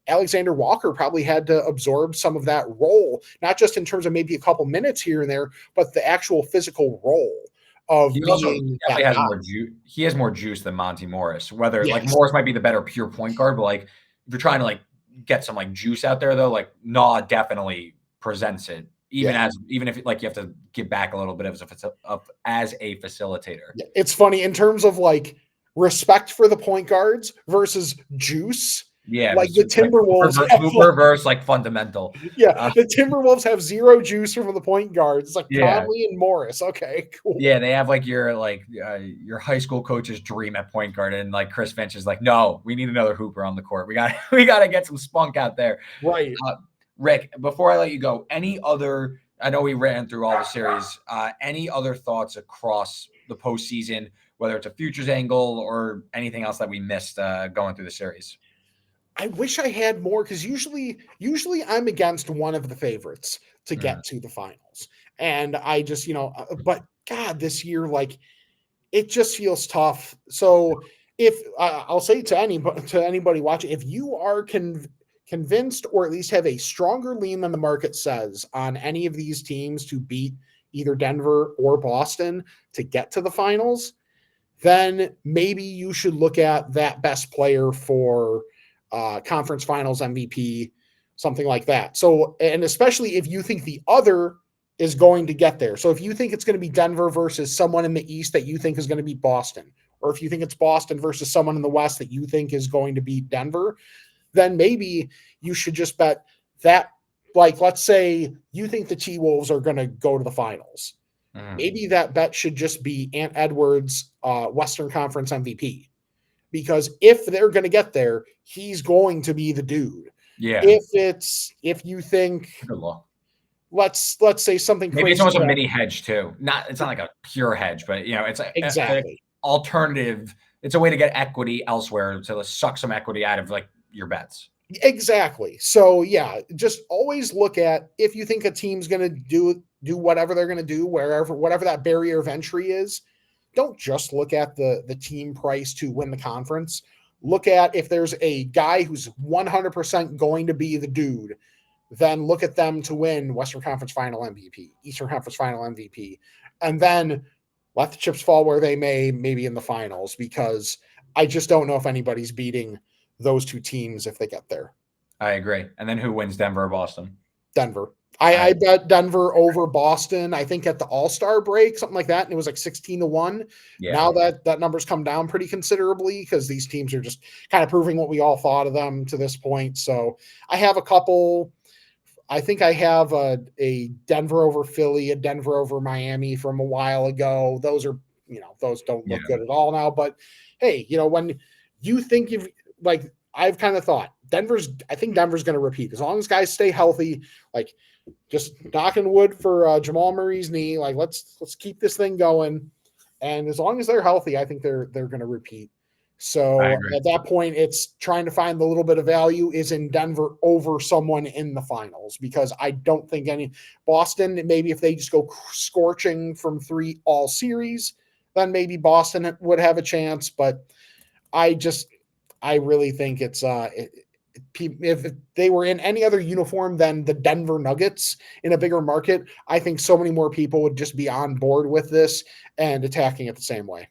Alexander-Walker probably had to absorb some of that role, not just in terms of maybe a couple minutes here and there, but the actual physical role of being that guy. He has more juice than Monte Morris. Whether like Morris might be the better pure point guard, but like if you're trying to like get some like juice out there though, like Nah definitely presents it. Even if like you have to give back a little bit as a facilitator. Yeah. It's funny in terms of like respect for the point guards versus juice. Yeah, like the Timberwolves reverse like fundamental. Yeah, the Timberwolves have 0 juice from the point guards. It's like Conley and Morris. Okay, cool. Yeah, they have like your high school coach's dream at point guard, and like Chris Finch is like, no, we need another hooper on the court. We got to get some spunk out there. Right. Rick, before I let you go, any other? I know we ran through all the series. Any other thoughts across the postseason, whether it's a futures angle or anything else that we missed going through the series? I wish I had more because usually I'm against one of the favorites to get to the finals. And I just, but God, this year, like it just feels tough. So if I'll say to anybody watching, if you are convinced or at least have a stronger lean than the market says on any of these teams to beat either Denver or Boston to get to the finals, then maybe you should look at that best player for conference finals MVP, something like that. So, and especially if you think the other is going to get there. So if you think it's going to be Denver versus someone in the East that you think is going to beat Boston, or if you think it's Boston versus someone in the West that you think is going to beat Denver, then maybe you should just bet that, like, let's say you think the T-Wolves are going to go to the finals. Maybe that bet should just be Ant Edwards, Western Conference MVP. Because if they're going to get there, he's going to be the dude. Yeah. If you think, let's say something maybe crazy. It's almost a mini hedge too. It's not like a pure hedge, but it's exactly an alternative. It's a way to get equity elsewhere to suck some equity out of like your bets. Exactly. So yeah, just always look at, if you think a team's going to do whatever they're going to do, whatever that barrier of entry is. Don't just look at the team price to win the conference. Look at if there's a guy who's 100% going to be the dude, then look at them to win Western Conference Final MVP, Eastern Conference Final MVP, and then let the chips fall where they may, maybe in the finals, because I just don't know if anybody's beating those two teams if they get there. I agree. And then who wins, Denver or Boston? Denver. I bet Denver over Boston, I think at the All-Star break, something like that, and it was like 16-1. Yeah. Now that number's come down pretty considerably because these teams are just kind of proving what we all thought of them to this point. So I have a couple. I think I have a Denver over Philly, a Denver over Miami from a while ago. Those are, those don't look good at all now. But hey, when you think I've kind of thought I think Denver's going to repeat as long as guys stay healthy. Like, just knocking wood for Jamal Murray's knee. Like, let's keep this thing going, and as long as they're healthy, I think they're going to repeat. So at that point, it's trying to find the little bit of value is in Denver over someone in the finals, because I don't think Boston, maybe if they just go scorching from three all series, then maybe Boston would have a chance. But I really think it's if they were in any other uniform than the Denver Nuggets in a bigger market, I think so many more people would just be on board with this and attacking it the same way.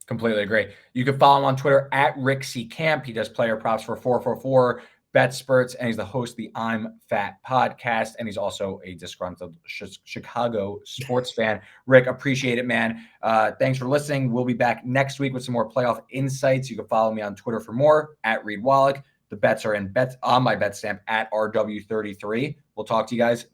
Completely agree. You can follow him on Twitter at Rick C. Camp. He does player props for 444 Bet Spurts, and he's the host of the I'm Fat podcast, and he's also a disgruntled Chicago sports fan. Rick, appreciate it, man. Thanks for listening. We'll be back next week with some more playoff insights. You can follow me on Twitter for more at Reed Wallach. The bets are on my bet stamp at RW33. We'll talk to you guys